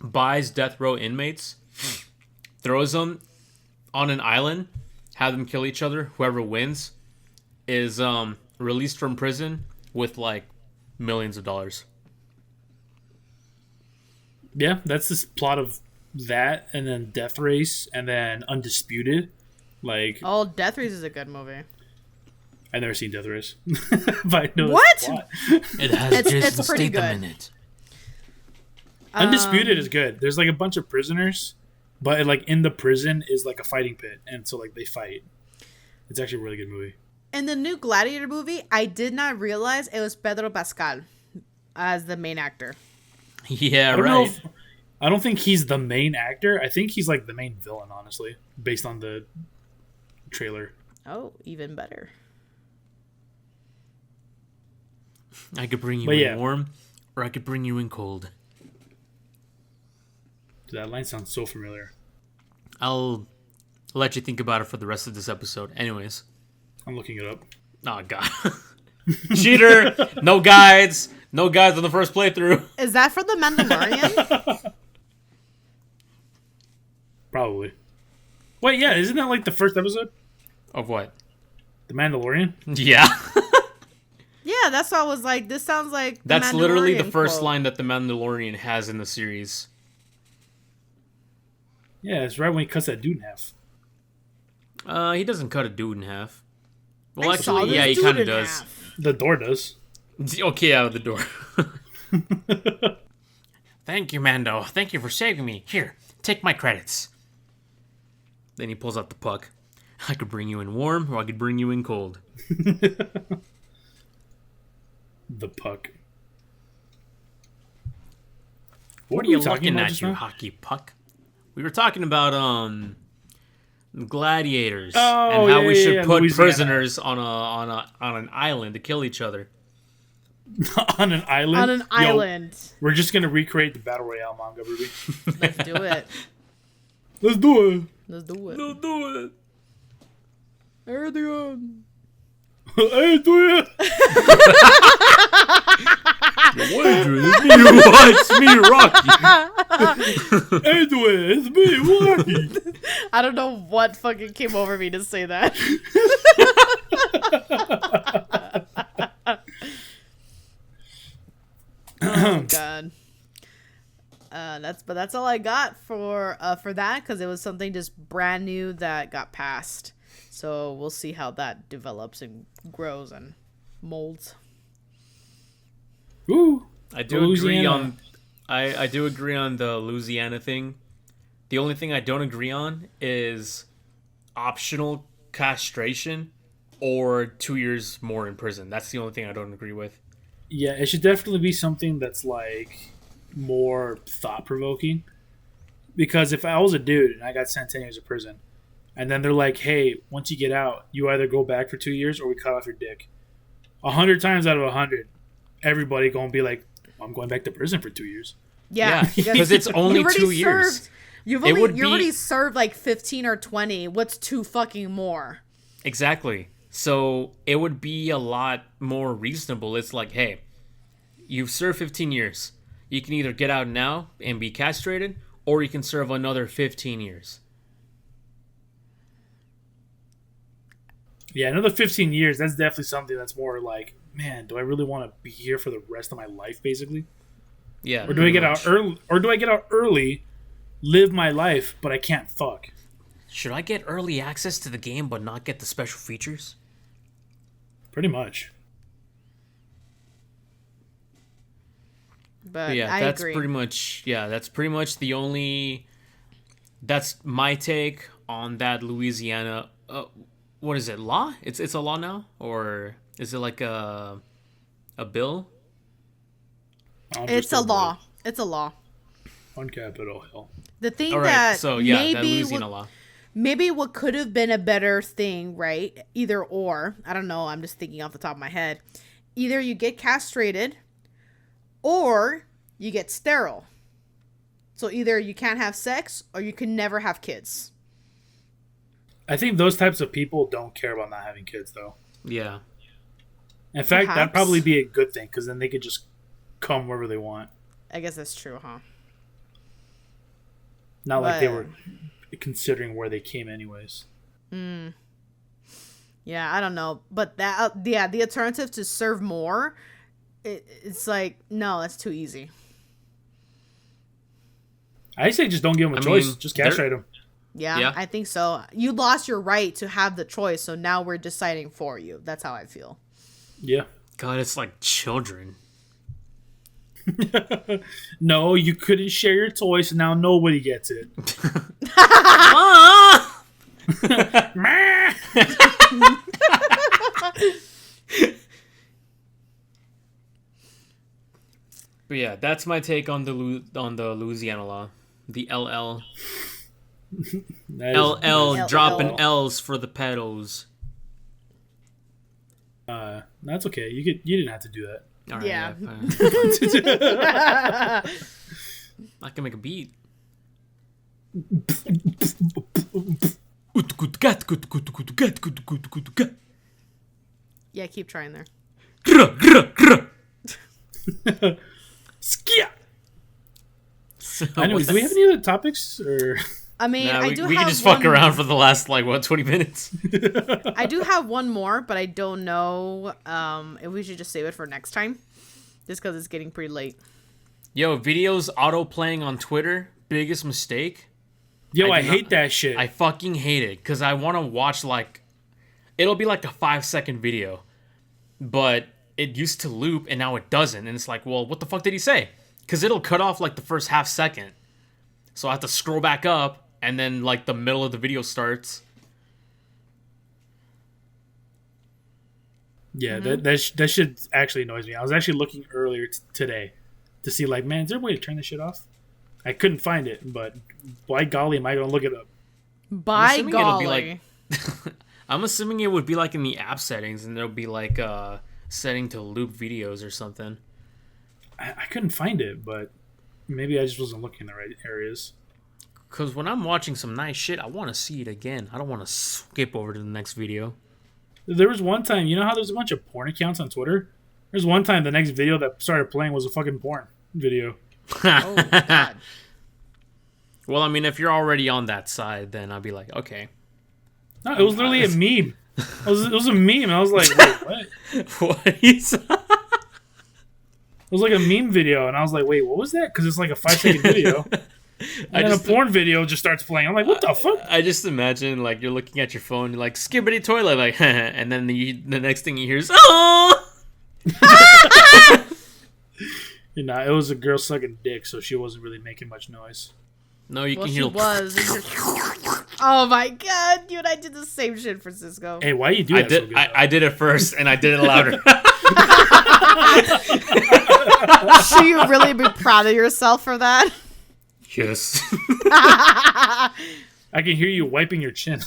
buys death row inmates, throws them on an island, have them kill each other. Whoever wins is released from prison with like millions of dollars. Yeah, that's this plot of that, and then Death Race, and then Undisputed. Like, Oh, Death Race is a good movie. I've never seen Death Race. But I know What? the plot. It has It's Jason pretty Statham good. in it. Undisputed is good. There's like a bunch of prisoners, but like in the prison is like a fighting pit, and so like they fight. It's actually a really good movie. In the new Gladiator movie, I did not realize it was Pedro Pascal as the main actor. Yeah, I don't know right. if, I don't think he's the main actor. I think he's like the main villain, honestly, based on the trailer. Oh, even better. I could bring you But in yeah. warm, or I could bring you in cold. That line sounds so familiar. I'll let you think about it for the rest of this episode. Anyways. I'm looking it up. Oh, God. Cheater! No guides! No guides on the first playthrough. Is that for the Mandalorian? Probably. Wait, yeah, isn't that like the first episode? Of what? The Mandalorian? Yeah. Yeah, that's why I was like, this sounds like the That's literally the Mandalorian first quote. line that the Mandalorian has in the series. Yeah, it's right when he cuts that dude in half. He doesn't cut a dude in half. Well, I saw actually, this yeah, he dude kind of in does. half. The door does. Okay, out of the door. Thank you, Mando. Thank you for saving me. Here, take my credits. Then he pulls out the puck. I could bring you in warm, or I could bring you in cold. The puck. What are were you we talking looking about at, just you now? hockey puck? We were talking about gladiators Oh, and how yeah, we yeah, should yeah, put Louisiana. prisoners on an island to kill each other. On an island? On an Yo, island. we're just going to recreate the Battle Royale manga movie. Let's do it. Let's do it. Let's do it. Don't do it. Erdogan. Hey, do it. You watch me, Rocky. Hey, do it. It's me, Rocky. I don't know what fucking came over me to say that. Oh god. That's all I got for that, because it was something just brand new that got passed. So we'll see how that develops and grows and molds. Ooh. I do agree on. I do agree on the Louisiana thing. The only thing I don't agree on is optional castration or 2 years more in prison. That's the only thing I don't agree with. Yeah, it should definitely be something that's like more thought provoking. Because if I was a dude and I got sent 10 years of prison, and then they're like, hey, once you get out, you either go back for 2 years or we cut off your dick. 100 times out of 100, everybody gonna be like, I'm going back to prison for 2 years. Yeah, because it's only you already 2 years. served- You've It would already, you be- already served like 15 or 20. What's 2 fucking more? Exactly. So it would be a lot more reasonable. It's like, hey, you've served 15 years. You can either get out now and be castrated, or you can serve another 15 years. Yeah, another 15 years, that's definitely something that's more like, man, do I really want to be here for the rest of my life, basically? Yeah. Or do I get out early? Or do I get out early, live my life, but I can't fuck? Should I get early access to the game but not get the special features? Pretty much. But Yeah, I that's agree. that's pretty much the only. That's my take on that Louisiana. What is it? Law? It's a law now, or is it like a bill? It's a law. It's a law. On Capitol Hill. The thing All right, that so yeah, that maybe Louisiana law. maybe what could have been a better thing, right? Either or. I don't know. I'm just thinking off the top of my head. Either you get castrated or you get sterile. So either you can't have sex or you can never have kids. I think those types of people don't care about not having kids, though. Yeah. In fact, that'd Perhaps. probably be a good thing, because then they could just come wherever they want. I guess that's true, huh? Not like they were considering where they came anyways. Yeah, I don't know, but that the alternative to serve more, it's like no, that's too easy. I say just don't give them a choice. Just castrate them. Yeah, I think so. You lost your right to have the choice, so now we're deciding for you. That's how I feel. Yeah. God, it's like children. No, you couldn't share your toys, so now nobody gets it. But yeah, that's my take on the Louisiana law. The LL. LL dropping L's for the pedos. That's okay. You didn't have to do that. All right, Yeah. I can make a beat. Yeah, keep trying there. Skia. So Anyways, do we have any other topics? Or I mean, nah, I we do can have just fuck one- around for the last 20 minutes. I do have one more, but I don't know if we should just save it for next time, just because it's getting pretty late. Yo, videos auto playing on Twitter, biggest mistake. Yo, I do hate not- that shit. I fucking hate it because I want to watch it'll be like a 5-second video, but it used to loop and now it doesn't, and it's like, well, what the fuck did he say? Because it'll cut off like the first half second, so I have to scroll back up, and then like the middle of the video starts. Yeah, that shit actually annoys me. I was actually looking earlier today to see, like, man, is there a way to turn this shit off? I couldn't find it, but by golly, am I going to look it up? By assuming it'll be golly. I'm assuming it would be like in the app settings, and there'll be like setting to loop videos or something. I couldn't find it, but maybe I just wasn't looking in the right areas. Because when I'm watching some nice shit, I want to see it again. I don't want to skip over to the next video. There was one time, you know how there's a bunch of porn accounts on Twitter? There's one time the next video that started playing was a fucking porn video. Oh my god. Well, I mean, if you're already on that side, then I'd be like, okay. No, it was literally a meme. It was a meme. I was like, wait, what? What is It was like a meme video, and I was like, wait, what was that? Because it's like a 5-second video. And then a porn video just starts playing. I'm like, what the fuck? I just imagine, like, you're looking at your phone, you're like, skibbity toilet, like, and then the next thing you hear is, oh! You know, it was a girl sucking dick, so she wasn't really making much noise. No, you Well, can she hear. was. Oh my god, dude! I did the same shit, Francisco. Hey, why you do that so good? I did it first, and I did it louder. Should you really be proud of yourself for that? Yes. I can hear you wiping your chin.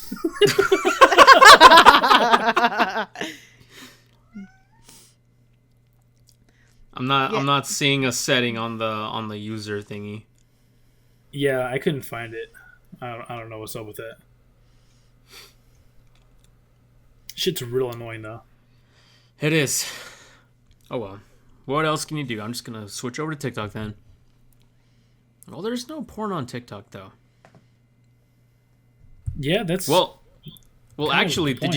I'm not seeing a setting on the user thingy. Yeah, I couldn't find it. I don't know what's up with that. Shit's real annoying though. It is. Oh well. What else can you do? I'm just gonna switch over to TikTok then. Well, there's no porn on TikTok though. Yeah, that's Well, kind of actually, the did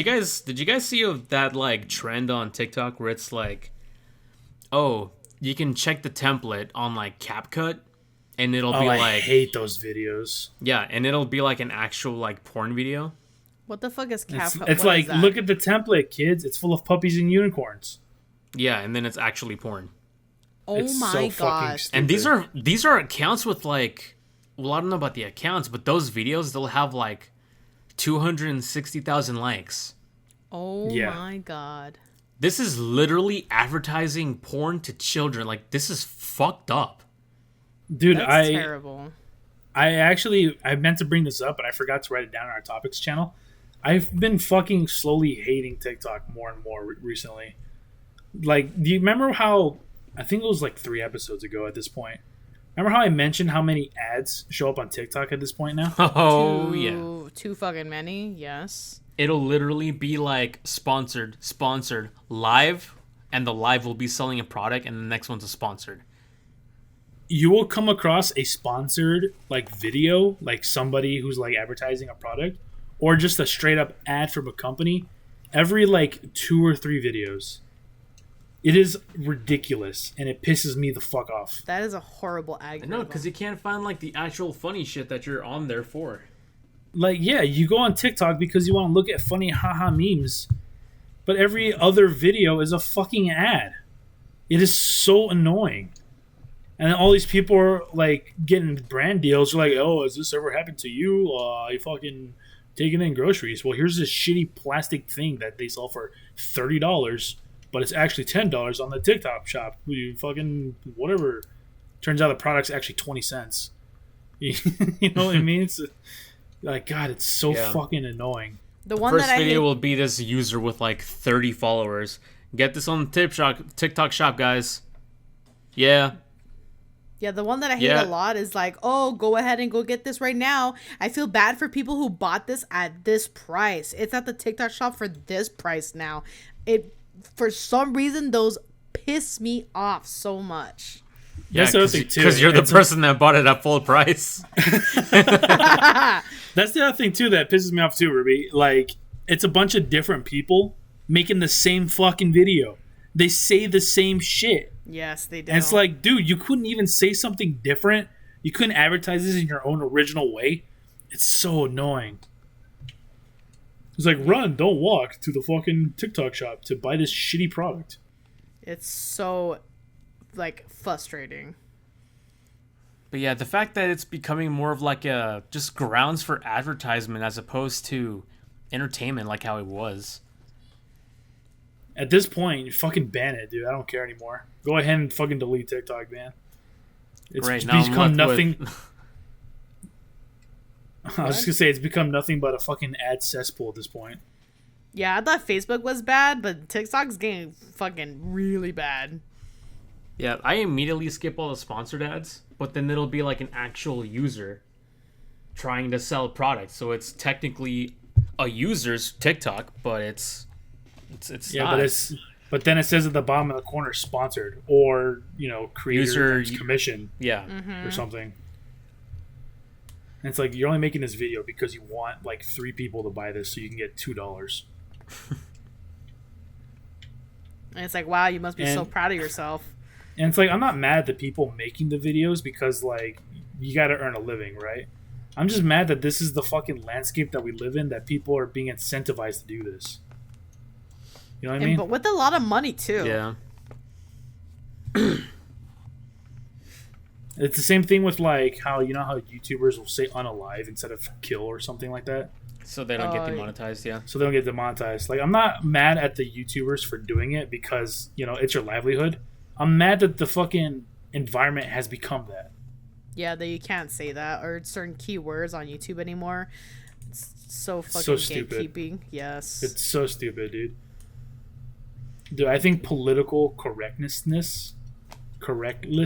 you guys see of that like trend on TikTok where it's like, oh, you can check the template on like CapCut, and it'll be I like, hate those videos. yeah, and it'll be like an actual like porn video. What the fuck is CapCut? It's What like, is that? look at the template, kids. It's full of puppies and unicorns. Yeah, and then it's actually porn. Oh It's my so fucking god. stupid. And these are accounts with like, well, I don't know about the accounts, but those videos they'll have like 260,000 likes. Oh Yeah. my god. This is literally advertising porn to children. Like, this is fucked up. Dude, That's terrible. I meant to bring this up, but I forgot to write it down on our topics channel. I've been fucking slowly hating TikTok more and more recently. Like, do you remember how, I think it was like 3 episodes ago at this point. Remember how I mentioned how many ads show up on TikTok at this point now? Oh, yeah. Too fucking many, yes. It'll literally be like sponsored, live, and the live will be selling a product, and the next one's a sponsored. you will come across a sponsored like video, like somebody who's like advertising a product, or just a straight up ad from a company every like 2 or 3 videos. It is ridiculous, and it pisses me the fuck off. That is a horrible algorithm. No, because you can't find like the actual funny shit that you're on there for. Like, yeah, you go on TikTok because you want to look at funny haha memes, but every other video is a fucking ad. It is so annoying. And all these people are like getting brand deals. They're like, oh, has this ever happened to you? You fucking taking in groceries. Well, here's this shitty plastic thing that they sell for $30, but it's actually $10 on the TikTok shop. You fucking whatever. Turns out the product's actually 20 cents. You know what I mean? It's like, God, it's so fucking annoying. The one First that I video hate... will be this user with like 30 followers. Get this on the TikTok shop, guys. Yeah. Yeah, the one that I hate a lot is like, oh, go ahead and go get this right now. I feel bad for people who bought this at this price. It's at the TikTok shop for this price now. For some reason, those piss me off so much. Yeah, because you're the person that bought it at full price. That's the other thing, too, that pisses me off, too, Ruby. Like, it's a bunch of different people making the same fucking video. They say the same shit. Yes, they do. And it's like, dude, you couldn't even say something different. You couldn't advertise this in your own original way. It's so annoying. It's like, run, don't walk to the fucking TikTok shop to buy this shitty product. It's so, like, frustrating. But yeah, the fact that it's becoming more of like a just grounds for advertisement as opposed to entertainment like how it was. At this point, fucking ban it, dude. I don't care anymore. Go ahead and fucking delete TikTok, man. It's become nothing. I was just gonna say it's become nothing but a fucking ad cesspool at this point. Yeah, I thought Facebook was bad, but TikTok's getting fucking really bad. Yeah, I immediately skip all the sponsored ads, but then it'll be like an actual user trying to sell products. So it's technically a user's TikTok, but it's not. But then it says at the bottom of the corner sponsored or, creator commission or something. And it's like, you're only making this video because you want like 3 people to buy this so you can get $2. And it's like, wow, you must be so proud of yourself. And it's like, I'm not mad at the people making the videos because like you got to earn a living, right? I'm just mad that this is the fucking landscape that we live in, that people are being incentivized to do this. You know what I mean? But with a lot of money too. Yeah. It's the same thing with like how YouTubers will say unalive instead of kill or something like that. So they don't get demonetized, yeah. So they don't get demonetized. Like, I'm not mad at the YouTubers for doing it because, it's your livelihood. I'm mad that the fucking environment has become that. Yeah, that you can't say that or certain keywords on YouTube anymore. It's so fucking gatekeeping. Yes. It's so stupid, dude. Dude, I think political correctness. Political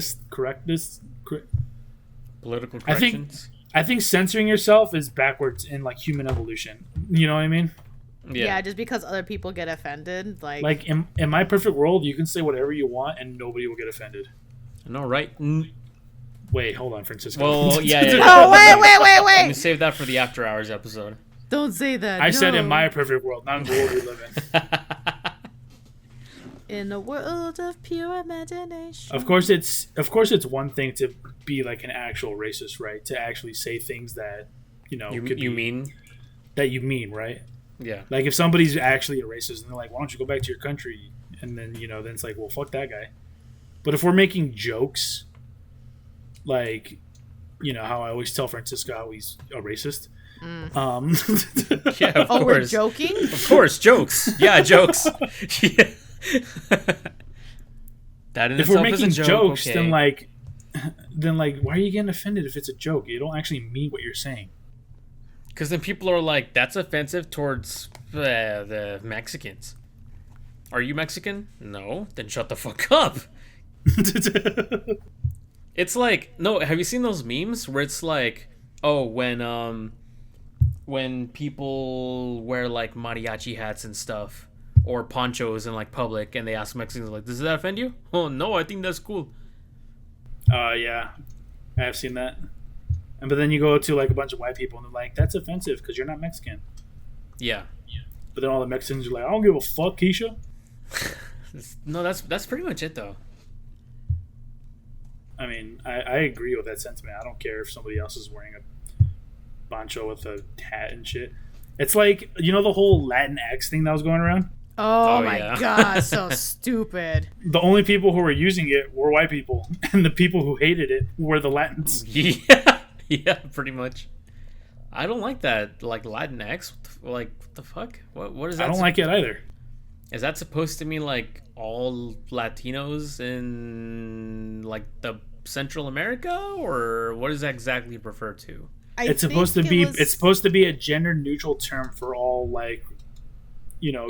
corrections. I think censoring yourself is backwards in like human evolution. You know what I mean? Yeah, just because other people get offended, like in my perfect world, you can say whatever you want and nobody will get offended. No, right? Wait, hold on, Francisco. Well, yeah. Oh, wait. Let me save that for the After Hours episode. Don't say that. I said in my perfect world, not in the world we live in. In a world of pure imagination. Of course, it's one thing to be like an actual racist, right? To actually say things that you mean, right? Yeah. Like if somebody's actually a racist and they're like, "Why don't you go back to your country?" and then then it's like, "Well, fuck that guy." But if we're making jokes, like how I always tell Francisco how he's a racist. Yeah, of course. We're joking? Of course, jokes. Yeah, jokes. Yeah. That in if we're making is a joke, jokes, okay. then why are you getting offended if it's a joke? You don't actually mean what you're saying. Because then people are like, that's offensive towards the Mexicans. Are you Mexican? No. Then shut the fuck up. It's like, no, have you seen those memes where it's like, oh, when people wear like mariachi hats and stuff or ponchos in like public and they ask Mexicans like, does that offend you? Oh no, I think that's cool. Yeah, I have seen that. But then you go to like a bunch of white people and they're like, "That's offensive because you're not Mexican." Yeah. But then all the Mexicans are like, "I don't give a fuck, Keisha." No, that's pretty much it though. I mean, I agree with that sentiment. I don't care if somebody else is wearing a poncho with a hat and shit. It's like, you know, the whole Latinx thing that was going around? Oh, Oh, my yeah. god, so stupid. The only people who were using it were white people, and the people who hated it were the Latins. Yeah, yeah, pretty much. I don't like that. Like Latinx, like what the fuck? What is that? I don't like it either. Is that supposed to mean like all Latinos in like the Central America, or what does that exactly refer to? It's supposed to be it's supposed to be a gender neutral term for all, like, you know,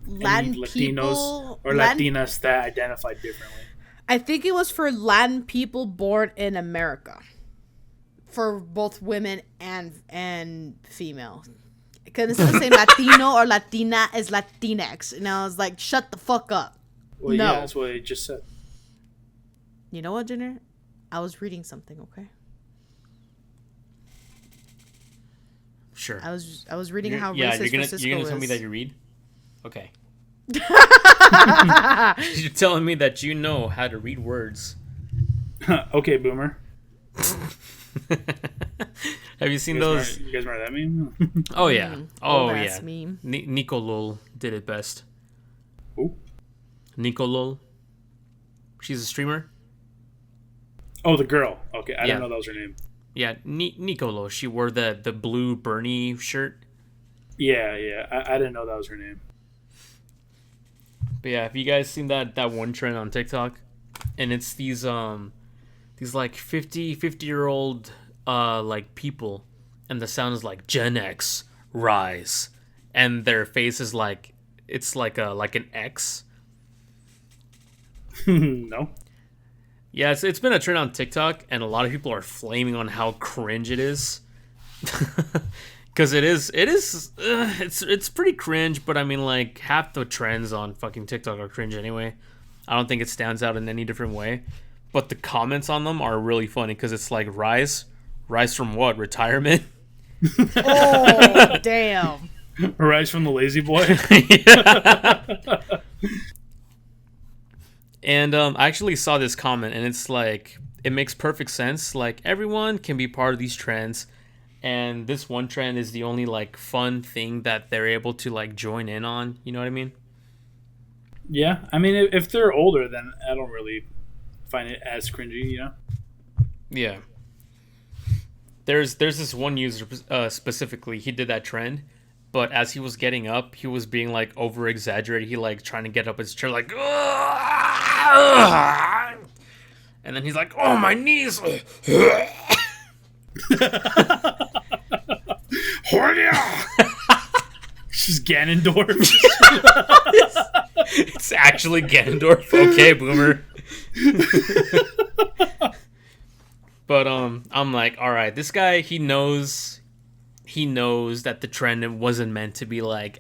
Latin Latinos people or Latinas that identify differently. I think it was for Latin people born in America, for both women and female. Because instead of saying Latino or Latina, is Latinx, and I was like, shut the fuck up. Well, No. yeah, that's what I just said. You know what, Jenner? I was reading something. Okay, Sure. I was reading how yeah, racist you're Francisco gonna tell is. me that you read? Okay. You're telling me that you know how to read words. Okay, boomer. Have you seen You guys those? remember, you guys remember that meme? Oh yeah. Oh old yeah. ass meme. Nico Lol did it best. Who? Nico Lol. She's a streamer. Oh, the girl. Okay, I Yeah. didn't know that was her name. Yeah, Nico Lol. She wore the blue Bernie shirt. Yeah. I didn't know that was her name. But yeah, have you guys seen that one trend on TikTok? And it's these like 50-year-old like people, and the sound is like Gen X rise, and their face is like, it's like an X. No. Yeah, it's been a trend on TikTok, and a lot of people are flaming on how cringe it is. Because it's pretty cringe, but I mean, like, half the trends on fucking TikTok are cringe anyway. I don't think it stands out in any different way. But the comments on them are really funny, because it's like, rise from what? Retirement? Oh damn! Rise from the lazy boy. And I actually saw this comment, and it's like, it makes perfect sense. Like, everyone can be part of these trends, and this one trend is the only like fun thing that they're able to like join in on. You know what I mean? Yeah, I mean, if they're older, then I don't really find it as cringy, you know? Yeah. There's this one user specifically, he did that trend, but as he was getting up, he was being like over exaggerated. He like trying to get up his chair like, "Ugh!" And then he's like, "Oh, my knees." She's Ganondorf. It's actually Ganondorf. Okay, boomer. But I'm like, all right, this guy, he knows that the trend wasn't meant to be like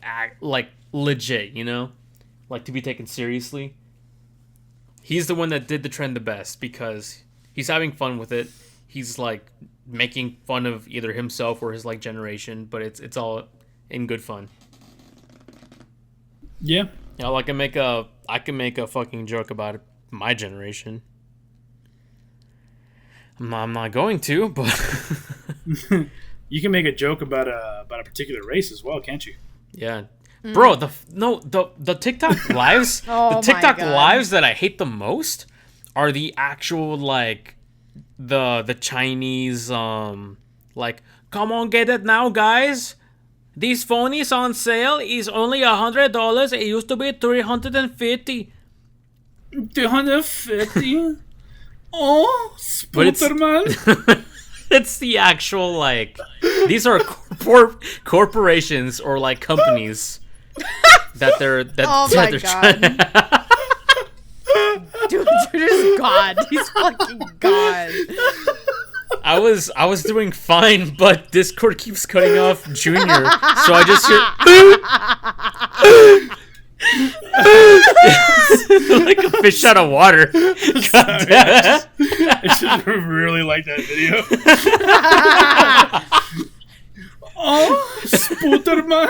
legit, you know, like to be taken seriously. He's the one that did the trend the best because he's having fun with it. He's like making fun of either himself or his like generation, but it's all in good fun. Yeah. You know, like I can make a fucking joke about it, my generation. I'm not going to, but You can make a joke about a particular race as well, can't you? yeah, bro. The TikTok lives, Oh the my TikTok God. lives that I hate the most are the actual like the Chinese like, come on, get it now, guys. This phone is on sale. Is only $100. It used to be $350. 250. Oh, But it's- Spooterman. It's the actual like, these are corporations or like companies that they're Oh my God. Dude is God. He's fucking God. I was doing fine, but Discord keeps cutting off Junior, so I just hear Like a fish out of water. God damn. I just really like that video. Oh, Spooterman.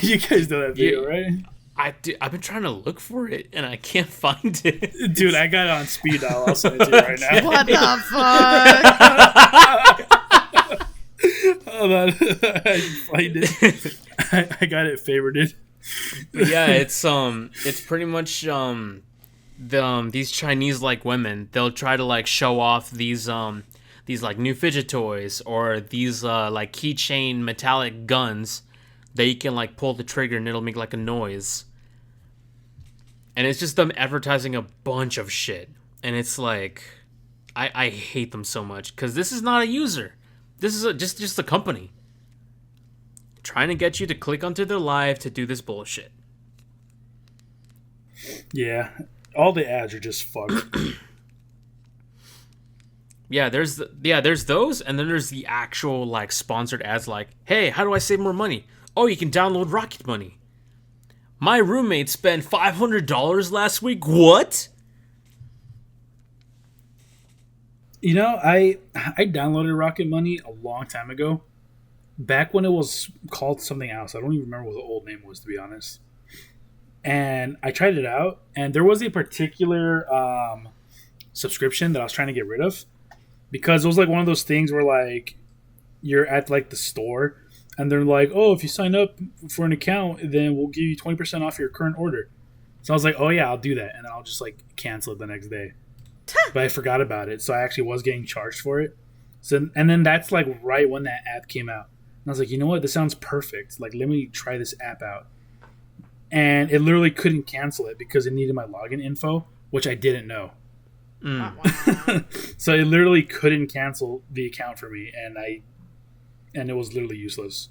You guys know that video, right? I've been trying to look for it and I can't find it. Dude, I got it on speed dial. I'll send it to you right now. What the fuck? Hold on. I can find it. I got it favorited. But yeah, it's pretty much these Chinese like women. They'll try to like show off these like new fidget toys or these like keychain metallic guns that you can like pull the trigger and it'll make like a noise. And it's just them advertising a bunch of shit. And it's like, I hate them so much because this is not a user. This is just a company trying to get you to click onto their live to do this bullshit. Yeah, all the ads are just fucked. Yeah, there's those, and then there's the actual like sponsored ads like, hey, how do I save more money? Oh, you can download Rocket Money. My roommate spent $500 last week. What? You know, I downloaded Rocket Money a long time ago. Back when it was called something else. I don't even remember what the old name was, to be honest. And I tried it out, and there was a particular subscription that I was trying to get rid of. Because it was like one of those things where like you're at like the store and they're like, oh, if you sign up for an account, then we'll give you 20% off your current order. So I was like, oh yeah, I'll do that. And I'll just like cancel it the next day. But I forgot about it. So I actually was getting charged for it. So, and then that's like right when that app came out. And I was like, you know what? This sounds perfect. Like, let me try this app out. And it literally couldn't cancel it because it needed my login info, which I didn't know. So it literally couldn't cancel the account for me, and it was literally useless.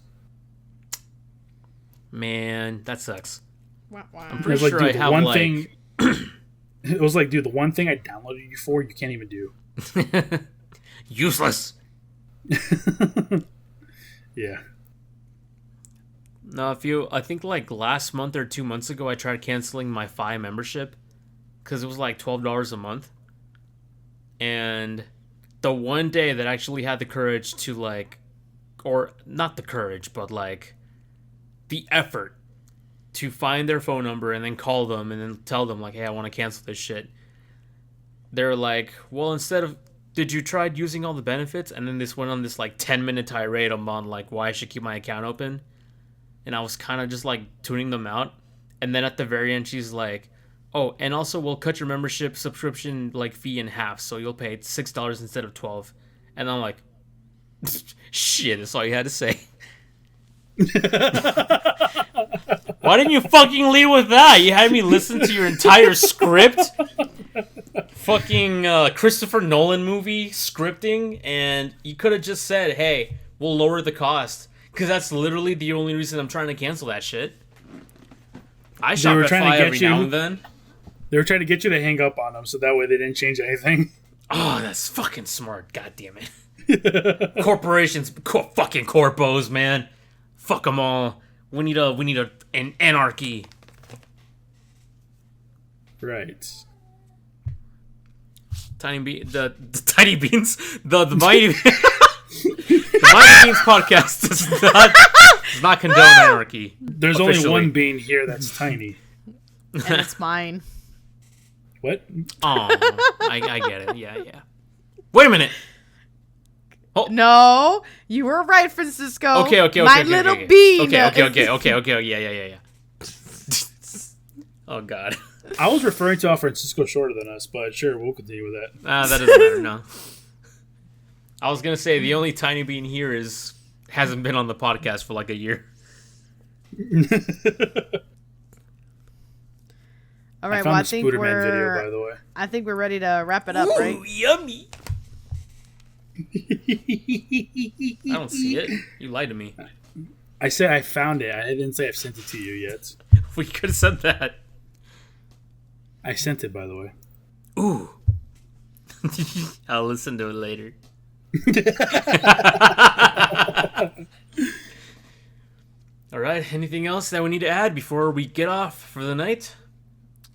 Man, that sucks. I'm It pretty was sure like, I dude, have one like... thing. It was like, dude, the one thing I downloaded you for, you can't even do. Useless. Yeah. No, I think like last month or 2 months ago, I tried canceling my Fi membership because it was like $12 a month. And the one day that I actually had the courage to like, or not the courage, but like the effort to find their phone number and then call them and then tell them like, hey, I want to cancel this shit. They're like, well, did you try using all the benefits? And then this went on this like 10-minute tirade on like why I should keep my account open. And I was kind of just like tuning them out. And then at the very end, she's like, oh, and also we'll cut your membership subscription like fee in half, so you'll pay $6 instead of $12. And I'm like, shit, that's all you had to say. Why didn't you fucking lead with that? You had me listen to your entire script. Fucking Christopher Nolan movie scripting, and you could have just said, hey, we'll lower the cost. Because that's literally the only reason I'm trying to cancel that shit. I shop at Fi every now and then. They were trying to get you to hang up on them, so that way they didn't change anything. Oh, that's fucking smart. God damn it. Corporations, fucking corpos, man. Fuck them all. We need an anarchy. Right. The Tiny Beans, the Mighty the Mighty Beans podcast does not condone anarchy. There's officially only one bean here that's tiny. And it's mine. What? Oh, I get it. Yeah. Wait a minute. Oh. No, you were right, Francisco. Okay. My little bean. Okay. Yeah. Oh, God. I was referring to Francisco shorter than us, but sure, we'll continue with that. That doesn't matter, no. I was going to say, the only tiny bean here hasn't been on the podcast for like a year. All right, I think video, by the way. I think we're ready to wrap it up, right? Yummy. I don't see it. You lied to me. I said I found it. I didn't say I've sent it to you yet. We could have said that. I sent it, by the way. Ooh. I'll listen to it later. All right. Anything else that we need to add before we get off for the night?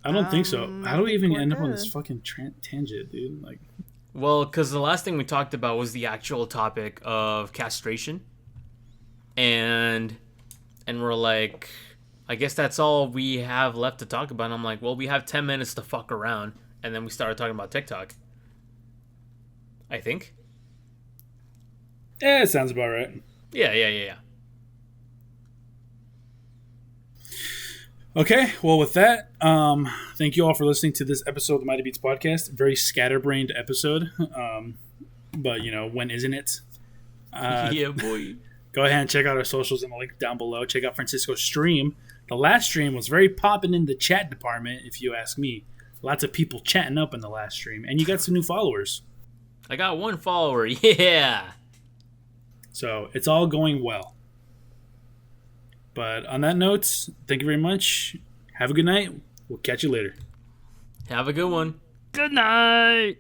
I don't think so. How do we even end up on this good. fucking tangent, dude? Like, Well, because the last thing we talked about was the actual topic of castration, and we're like, I guess that's all we have left to talk about. And I'm like, well, we have 10 minutes to fuck around, and then we started talking about TikTok. I think. it sounds about right. Yeah. Okay, well, with that, thank you all for listening to this episode of the Mighty Beats podcast. Very scatterbrained episode, but when isn't it? Yeah, boy. Go ahead and check out our socials in the link down below. Check out Francisco's stream. The last stream was very popping in the chat department, if you ask me. Lots of people chatting up in the last stream, and you got some new followers. I got 1 follower. Yeah. So it's all going well. But on that note, thank you very much. Have a good night. We'll catch you later. Have a good one. Good night.